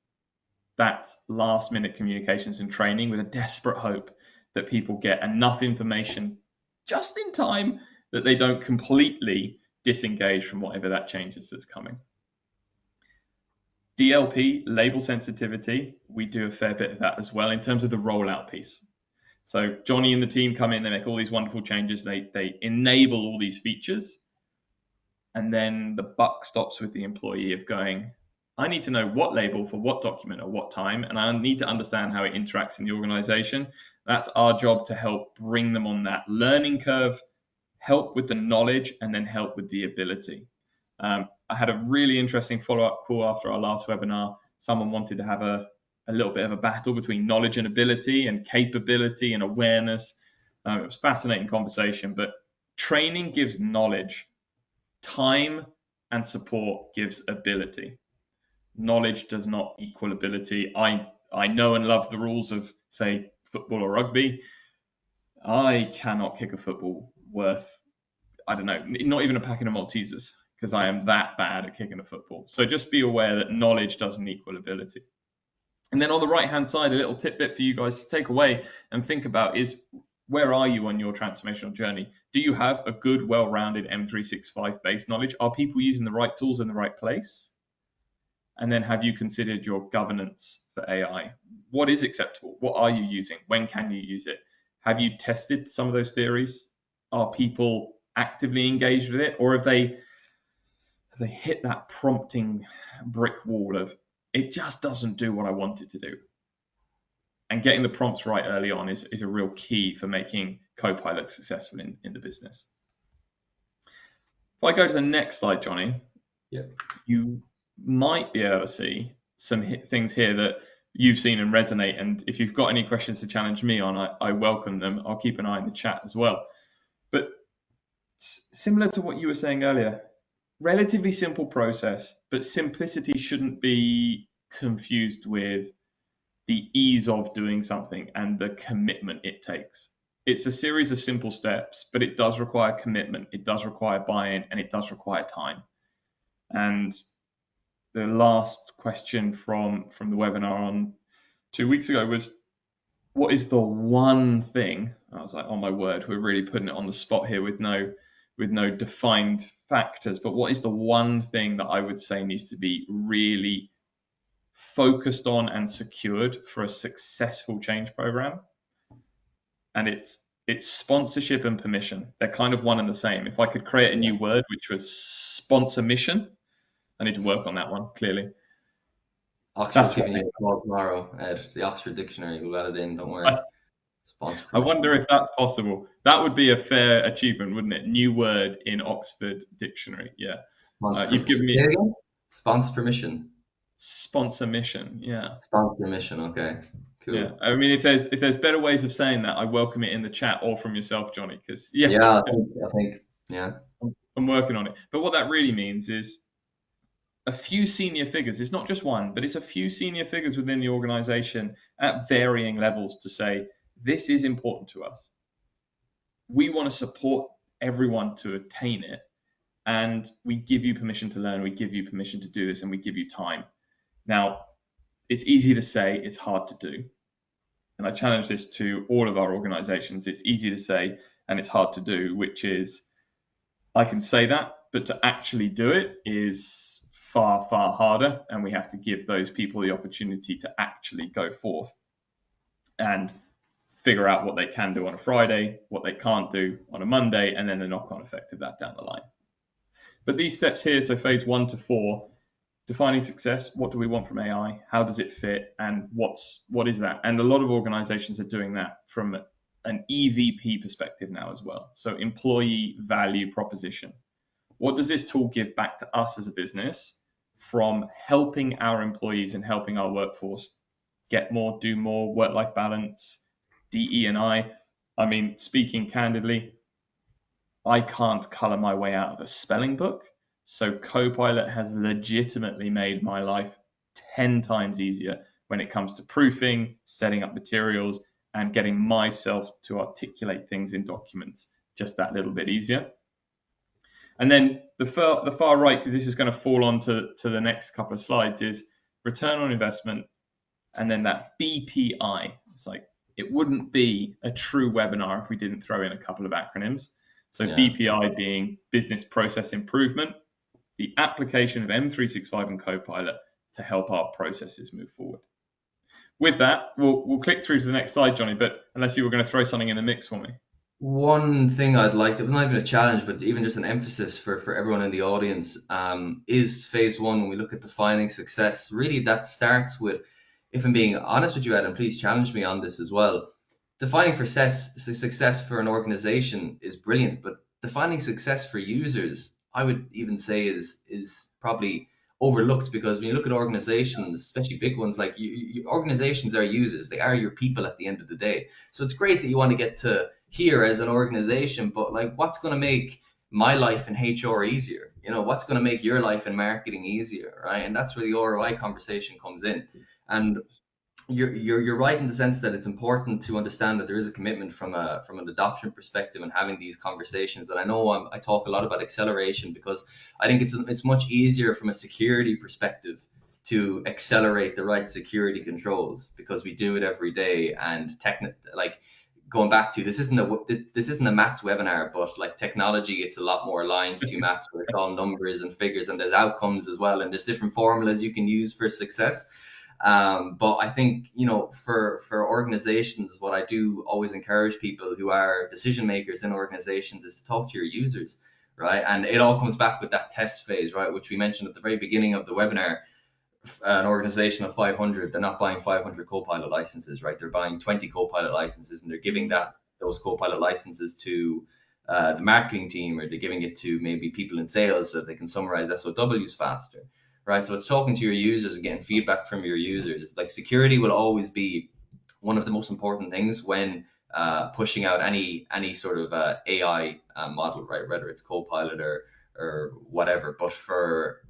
That's last minute communications and training with a desperate hope that people get enough information just in time that they don't completely disengage from whatever that change is that's coming. DLP, label sensitivity, we do a fair bit of that as well in terms of the rollout piece. So Johnny and the team come in, they make all these wonderful changes, they enable all these features, and then the buck stops with the employee of going, I need to know what label for what document at what time, and I need to understand how it interacts in the organization. That's our job, to help bring them on that learning curve, help with the knowledge, and then help with the ability. I had a really interesting follow-up call after our last webinar. Someone wanted to have a little bit of a battle between knowledge and ability and capability and awareness. It was a fascinating conversation, but training gives knowledge. Time and support gives ability. Knowledge does not equal ability. I know and love the rules of, say, football or rugby. I cannot kick a football worth, I don't know, not even a packet of Maltesers, because I am that bad at kicking a football. So just be aware that knowledge doesn't equal ability. And then on the right-hand side, a little tidbit for you guys to take away and think about is, where are you on your transformational journey? Do you have a good, well-rounded M365 based knowledge? Are people using the right tools in the right place? And then have you considered your governance for AI? What is acceptable? What are you using? When can you use it? Have you tested some of those theories? Are people actively engaged with it? Or have they hit that prompting brick wall of, it just doesn't do what I want it to do? And getting the prompts right early on is a real key for making Copilot successful in the business. If I go to the next slide, Johnny, you might be able to see some things here that you've seen and resonate. And if you've got any questions to challenge me on, I welcome them. I'll keep an eye in the chat as well. But similar to what you were saying earlier, relatively simple process, but simplicity shouldn't be confused with the ease of doing something and the commitment it takes. It's a series of simple steps, but it does require commitment, it does require buy-in, and it does require time. And the last question from the webinar on 2 weeks ago was, what is the one thing? I was like, oh my word, we're really putting it on the spot here with no defined factors, but what is the one thing that I would say needs to be really focused on and secured for a successful change program? And it's sponsorship and permission. They're kind of one and the same. If I could create a new word, which was sponsor mission, I need to work on that one, clearly. Oxford's giving you a call tomorrow, Ed. The Oxford Dictionary, we'll add it in, don't worry. I wonder if that's possible. That would be a fair achievement, wouldn't it? New word in Oxford Dictionary. Yeah. You've given me sponsor permission. Sponsor mission. Yeah. Sponsor mission. Okay. Cool. Yeah. I mean, if there's better ways of saying that, I welcome it in the chat or from yourself, Johnny. Because I think I'm working on it. But what that really means is a few senior figures. It's not just one, but it's a few senior figures within the organization at varying levels to say, this is important to us. We want to support everyone to attain it. And we give you permission to learn. We give you permission to do this, and we give you time. Now, it's easy to say, it's hard to do. And I challenge this to all of our organizations. It's easy to say, and it's hard to do, which is, I can say that, but to actually do it is far, far harder. And we have to give those people the opportunity to actually go forth and figure out what they can do on a Friday, what they can't do on a Monday, and then the knock-on effect of that down the line. But these steps here, so phase 1 to 4, defining success, what do we want from AI? How does it fit? And what is that? And a lot of organizations are doing that from an EVP perspective now as well. So employee value proposition. What does this tool give back to us as a business from helping our employees and helping our workforce get more, do more, work-life balance, DE&I? I mean, speaking candidly, I can't color my way out of a spelling book. So Copilot has legitimately made my life 10 times easier when it comes to proofing, setting up materials, and getting myself to articulate things in documents just that little bit easier. And then the far right, because this is going to fall on to the next couple of slides, is return on investment, and then that BPI. It's like, it wouldn't be a true webinar if we didn't throw in a couple of acronyms. So BPI being business process improvement, the application of M365 and Copilot to help our processes move forward. With that, we'll click through to the next slide, Johnny, but unless you were going to throw something in the mix for me. One thing I'd like to, it's not even a challenge, but even just an emphasis for everyone in the audience, is phase 1 when we look at defining success. Really, that starts with, if I'm being honest with you, Adam, please challenge me on this as well. Defining success for an organization is brilliant, but defining success for users, I would even say is probably overlooked, because when you look at organizations, especially big ones, like organizations are users, they are your people at the end of the day. So it's great that you want to get to here as an organization, but like, what's going to make my life in HR easier? What's going to make your life in marketing easier, right? And that's where the ROI conversation comes in. And you're right in the sense that it's important to understand that there is a commitment from an adoption perspective and having these conversations. And I know I talk a lot about acceleration, because I think it's much easier from a security perspective to accelerate the right security controls, because we do it every day. And like, going back to, this isn't a maths webinar, but like technology, it's a lot more lines to maths, where it's all numbers and figures, and there's outcomes as well, and there's different formulas you can use for success. But I think, for organizations, what I do always encourage people who are decision makers in organizations is to talk to your users, right? And it all comes back with that test phase, right, which we mentioned at the very beginning of the webinar. An organization of 500, they're not buying 500 Copilot licenses, right? They're buying 20 Copilot licenses, and they're giving those Copilot licenses to the marketing team, or they're giving it to maybe people in sales so they can summarize SOWs faster, right? So it's talking to your users and getting feedback from your users. Like, security will always be one of the most important things when pushing out any sort of AI model, right? Whether it's Copilot or whatever. But for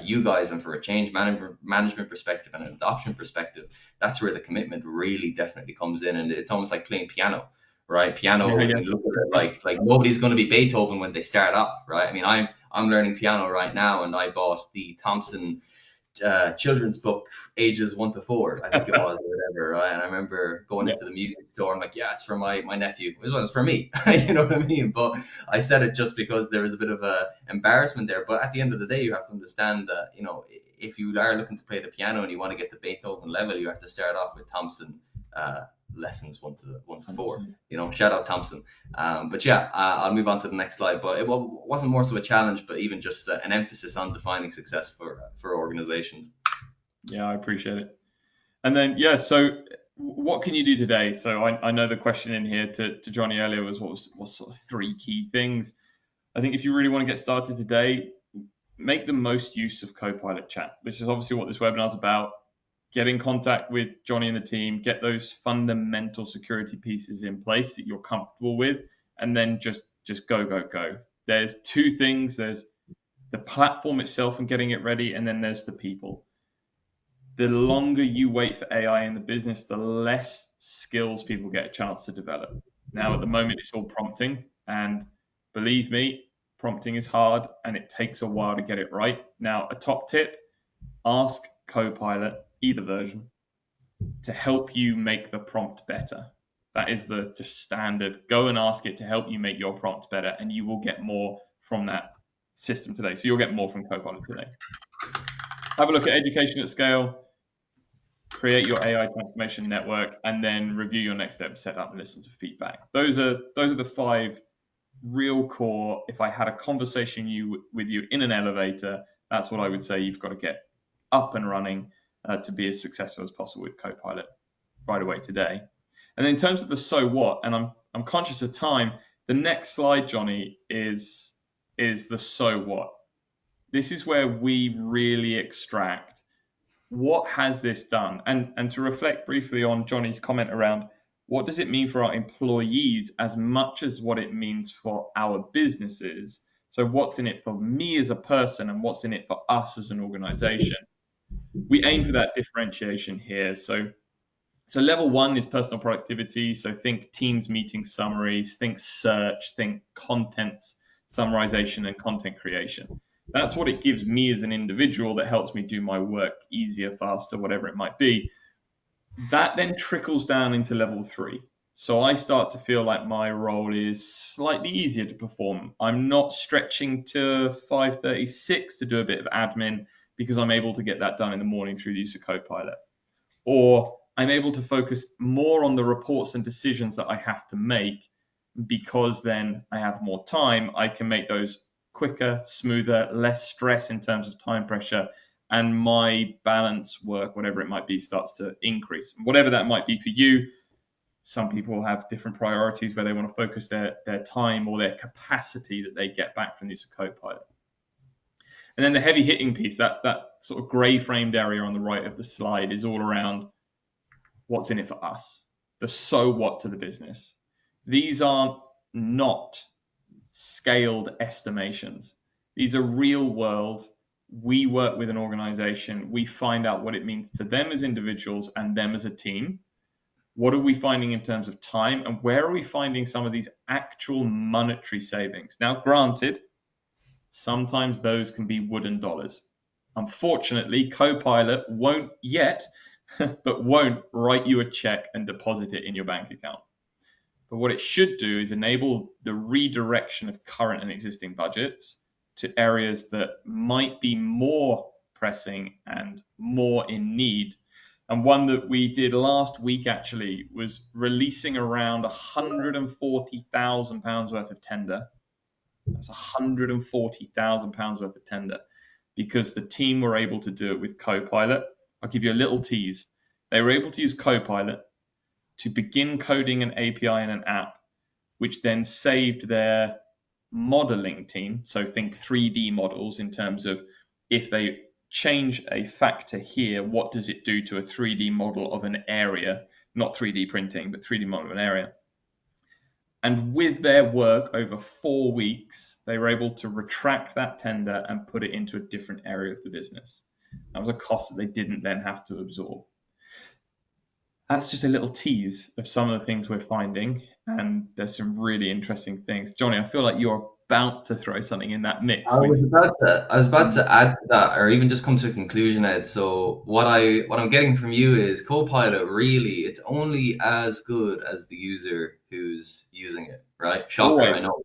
you guys, and for a change management perspective and an adoption perspective, that's where the commitment really definitely comes in. And it's almost like playing piano, right? Piano, Yeah, when yeah. you look at it, like nobody's going to be Beethoven when they start off, right? I mean, I'm learning piano right now, and I bought the Thompson children's book, ages 1 to 4, I think it was, or whatever, right? And I remember going Yeah. into the music store. I'm like, yeah, it's for my nephew. It was for me. You know what I mean? But I said it just because there was a bit of a embarrassment there. But at the end of the day, you have to understand that, if you are looking to play the piano and you want to get to Beethoven level, you have to start off with Thompson lessons 1 to 4. Shout out Thompson. But yeah, I'll move on to the next slide. But it wasn't more so a challenge, but even just an emphasis on defining success for organizations. Yeah, I appreciate it. And then, yeah, so what can you do today? So I know the question in here to Johnny earlier was what sort of 3 key things. I think if you really want to get started today, make the most use of Copilot Chat. This is obviously what this webinar is about. Get in contact with Johnny and the team, get those fundamental security pieces in place that you're comfortable with, and then just go. There's 2 things. There's the platform itself and getting it ready, and then there's the people. The longer you wait for AI in the business, the less skills people get a chance to develop. Now, at the moment, it's all prompting, and believe me, prompting is hard and it takes a while to get it right. Now, a top tip, ask Copilot, either version, to help you make the prompt better. That is the just standard. Go and ask it to help you make your prompt better, and you will get more from that system today. So you'll get more from Copilot today. Have a look at education at scale, create your AI transformation network, and then review your next step, set up and listen to feedback. Those are the 5 real core. If I had a conversation with you in an elevator, that's what I would say you've got to get up and running to be as successful as possible with Copilot right away today. And then in terms of the so what, and I'm conscious of time, the next slide, Johnny, is the so what. This is where we really extract what has this done, and to reflect briefly on Johnny's comment around what does it mean for our employees as much as what it means for our businesses. So what's in it for me as a person, and what's in it for us as an organization? We aim for that differentiation here. So level 1 is personal productivity. So think Teams meeting summaries, think search, think content summarization and content creation. That's what it gives me as an individual that helps me do my work easier, faster, whatever it might be. That then trickles down into level 3. So I start to feel like my role is slightly easier to perform. I'm not stretching to 5:36 to do a bit of admin because I'm able to get that done in the morning through the use of Copilot. Or I'm able to focus more on the reports and decisions that I have to make, because then I have more time. I can make those quicker, smoother, less stress in terms of time pressure, and my balance work, whatever it might be, starts to increase. Whatever that might be for you, Some people have different priorities where they want to focus their time or their capacity that they get back from the use of Copilot. And then the heavy hitting piece, that sort of gray framed area on the right of the slide, is all around what's in it for us, the so what to the business. These are not scaled estimations. These are real world. We work with an organization. We find out what it means to them as individuals and them as a team. What are we finding in terms of time, and where are we finding some of these actual monetary savings? Now, granted, sometimes those can be wooden dollars. Unfortunately, Copilot won't yet, but won't write you a check and deposit it in your bank account. But what it should do is enable the redirection of current and existing budgets to areas that might be more pressing and more in need. And one that we did last week actually was releasing around £140,000 worth of tender. That's £140,000 worth of tender because the team were able to do it with Copilot. I'll give you a little tease. They were able to use Copilot to begin coding an API in an app, which then saved their modeling team. So think 3D models in terms of if they change a factor here, what does it do to a 3D model of an area? Not 3D printing, but 3D model of an area. And with their work over 4 weeks, they were able to retract that tender and put it into a different area of the business. That was a cost that they didn't then have to absorb. That's just a little tease of some of the things we're finding, and there's some really interesting things. Johnny, I feel like you're about to throw something in that mix. I was about to add to that, or even just come to a conclusion, Ed. So what I'm getting from you is Copilot really, it's only as good as the user who's using it, right? Shocker, Always. I know.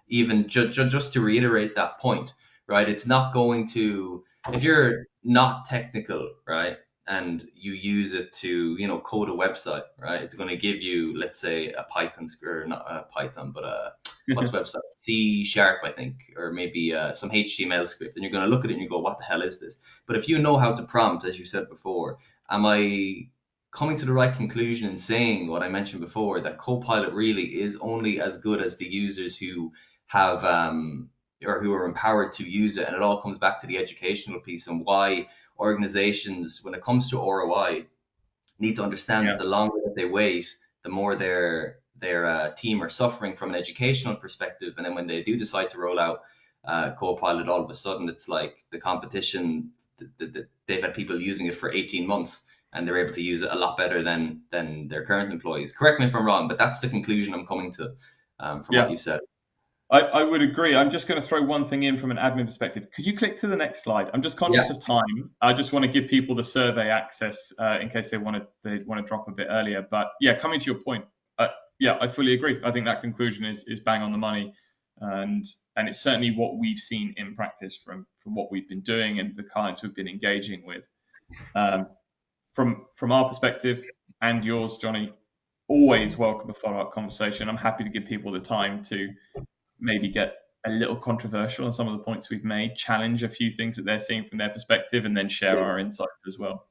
Even just to reiterate that point, right? It's not going to, if you're not technical, right, and you use it to, code a website, right? It's going to give you, let's say, a Python script, not a Python, but what's website? C sharp, I think, or maybe some HTML script, and you're going to look at it and you go, what the hell is this? But if you know how to prompt, as you said before, am I coming to the right conclusion in saying what I mentioned before, that Copilot really is only as good as the users who have or who are empowered to use it? And it all comes back to the educational piece and why organizations, when it comes to ROI, need to understand that the longer that they wait, the more their team are suffering from an educational perspective. And then when they do decide to roll out Copilot, all of a sudden it's like the competition, they've had people using it for 18 months and they're able to use it a lot better than their current employees. Correct me if I'm wrong, but that's the conclusion I'm coming to from what you said. I would agree. I'm just going to throw one thing in from an admin perspective. Could you click to the next slide? I'm just conscious of time. I just want to give people the survey access in case they want to drop a bit earlier. But yeah, coming to your point, I fully agree. I think that conclusion is bang on the money, and it's certainly what we've seen in practice from what we've been doing and the clients we've been engaging with. From our perspective and yours, Johnny, always welcome a follow-up conversation. I'm happy to give people the time to maybe get a little controversial on some of the points we've made, challenge a few things that they're seeing from their perspective, and then share our insights as well.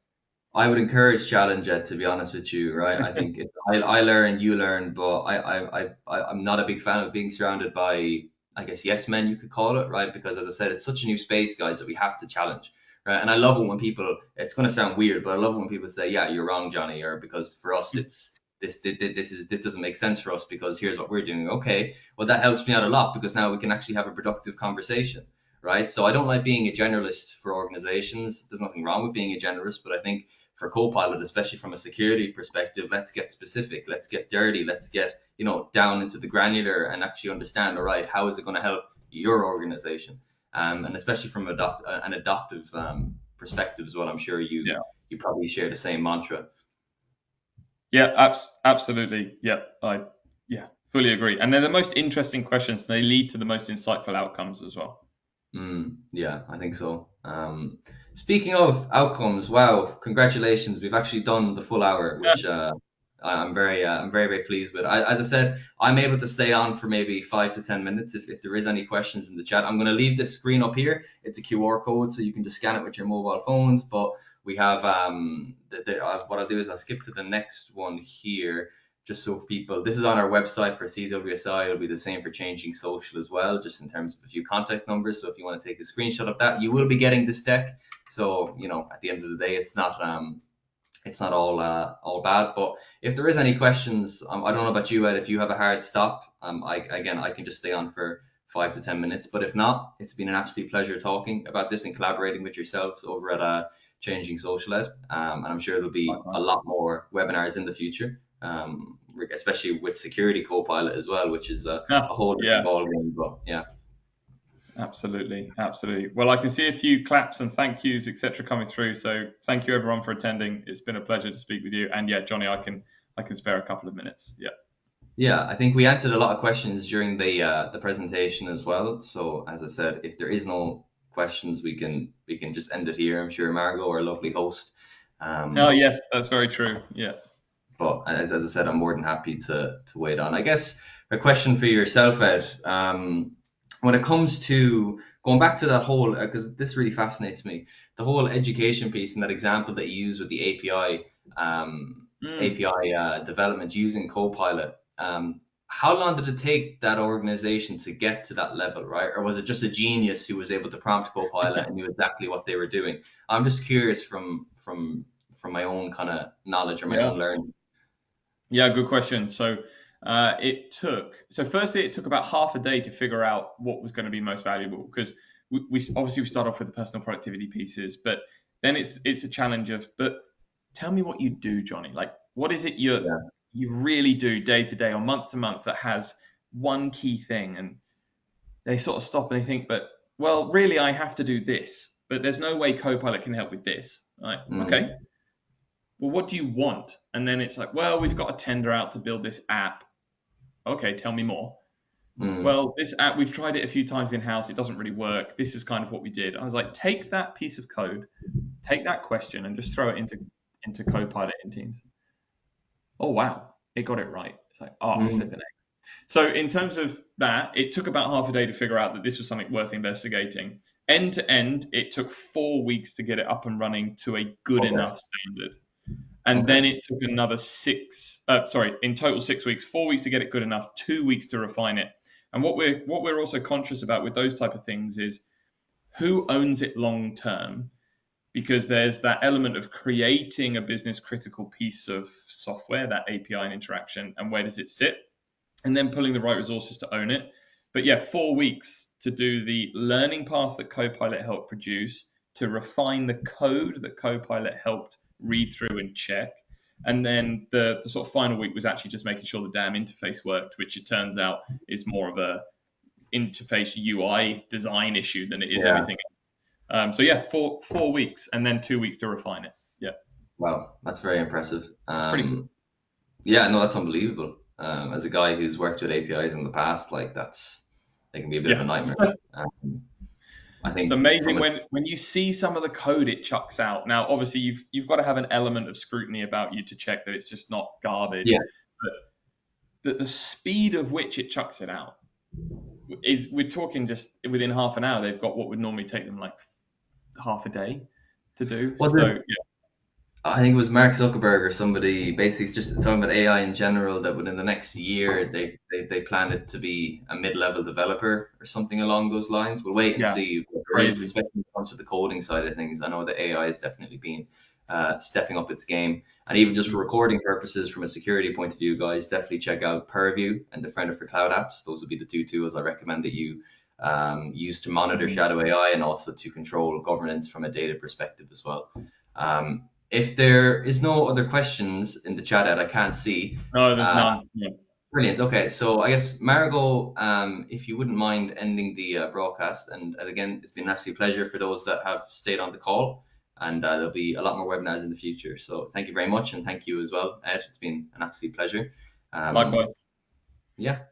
I would encourage challenge, Ed, to be honest with you, right? I think I learn, you learn, but I'm not a big fan of being surrounded by, I guess, yes men, you could call it, right? Because as I said, it's such a new space, guys, that we have to challenge, right? And I love it when people, it's going to sound weird, but I love it when people say, yeah, you're wrong, Johnny, or because for us, it's, this doesn't make sense for us because here's what we're doing. Okay, well, that helps me out a lot because now we can actually have a productive conversation, right? So I don't like being a generalist for organizations. There's nothing wrong with being a generalist, but I think for Copilot, especially from a security perspective, let's get specific, let's get dirty, let's get, down into the granular and actually understand, all right, how is it going to help your organization? And especially from an adoptive perspective as well. I'm sure you probably share the same mantra. Yeah, absolutely. Yeah, I fully agree. And they're the most interesting questions. They lead to the most insightful outcomes as well. Yeah, I think so. Speaking of outcomes, wow, congratulations. We've actually done the full hour, which I'm very pleased with. As I said, I'm able to stay on for maybe 5 to 10 minutes if there is any questions in the chat. I'm going to leave this screen up here. It's a QR code, so you can just scan it with your mobile phones. But we have what I'll do is I'll skip to the next one here. just so people, this is on our website for CWSI. It'll be the same for Changing Social as well, just in terms of a few contact numbers. So if you want to take a screenshot of that, you will be getting this deck. So, at the end of the day, it's not all bad. But if there is any questions, I don't know about you, Ed, if you have a hard stop, I can just stay on for 5 to 10 minutes. But if not, it's been an absolute pleasure talking about this and collaborating with yourselves over at Changing Social Ed. And I'm sure there'll be a lot more webinars in the future, especially with Security Copilot as well, which is a whole different ballgame. But yeah. Absolutely. Well, I can see a few claps and thank yous, etc., coming through. So thank you everyone for attending. It's been a pleasure to speak with you. And yeah, Johnny, I can spare a couple of minutes. Yeah. Yeah, I think we answered a lot of questions during the presentation as well. So as I said, if there is no questions, we can just end it here. I'm sure Margot, our lovely host. Oh yes, that's very true. Yeah. But as I said, I'm more than happy to wait on. I guess a question for yourself, Ed. When it comes to going back to that whole, because this really fascinates me, the whole education piece and that example that you use with the API development using Copilot. How long did it take that organization to get to that level, right? Or was it just a genius who was able to prompt Copilot and knew exactly what they were doing? I'm just curious from my own kind of knowledge or my own learning. Yeah, good question. So firstly, it took about half a day to figure out what was going to be most valuable, because we obviously start off with the personal productivity pieces, but then it's a challenge of, but tell me what you do, Johnny. Like, what is it you really do day to day or month to month that has one key thing? And they sort of stop and they think, but well, really, I have to do this, but there's no way Copilot can help with this. Right? Okay. Well, what do you want? And then it's like, well, we've got a tender out to build this app. Okay, tell me more. Well, this app, we've tried it a few times in-house. It doesn't really work. This is kind of what we did. I was like, take that piece of code, take that question, and just throw it into Copilot in Teams. Oh, wow, it got it right. It's like, flipping it. So in terms of that, it took about half a day to figure out that this was something worth investigating. End to end, it took 4 weeks to get it up and running to a good enough standard. And then it took another in total 6 weeks, 4 weeks to get it good enough, 2 weeks to refine it. And what we're also conscious about with those type of things is who owns it long term, because there's that element of creating a business critical piece of software, that API and interaction, and where does it sit, and then pulling the right resources to own it. But yeah, 4 weeks to do the learning path that Copilot helped produce, to refine the code that Copilot helped read through and check. And then the sort of final week was actually just making sure the damn interface worked, which it turns out is more of a interface UI design issue than it is anything else. So yeah, 4 weeks and then 2 weeks to refine it. Yeah. Wow, that's very impressive. Pretty cool. Yeah, no, that's unbelievable. As a guy who's worked with APIs in the past, like they can be a bit of a nightmare. I think it's amazing when you see some of the code it chucks out. Now, obviously, you've got to have an element of scrutiny about you to check that it's just not garbage. Yeah. But the speed of which it chucks it out we're talking just within half an hour. They've got what would normally take them like half a day to do. I think it was Mark Zuckerberg or somebody basically just talking about AI in general, that within the next year they plan it to be a mid-level developer or something along those lines. We'll wait and see. Especially when it comes to the coding side of things. I know that AI has definitely been stepping up its game, and even just for recording purposes, from a security point of view, guys, definitely check out Purview and Defender for Cloud Apps. Those would be the two tools I recommend that you use to monitor shadow AI and also to control governance from a data perspective as well. If there is no other questions in the chat, Ed, I can't see. No, there's none. Yeah. Brilliant. Okay, so I guess Margot, if you wouldn't mind ending the broadcast, and again, it's been an absolute pleasure for those that have stayed on the call, and there'll be a lot more webinars in the future. So thank you very much, and thank you as well, Ed. It's been an absolute pleasure. Likewise. Yeah.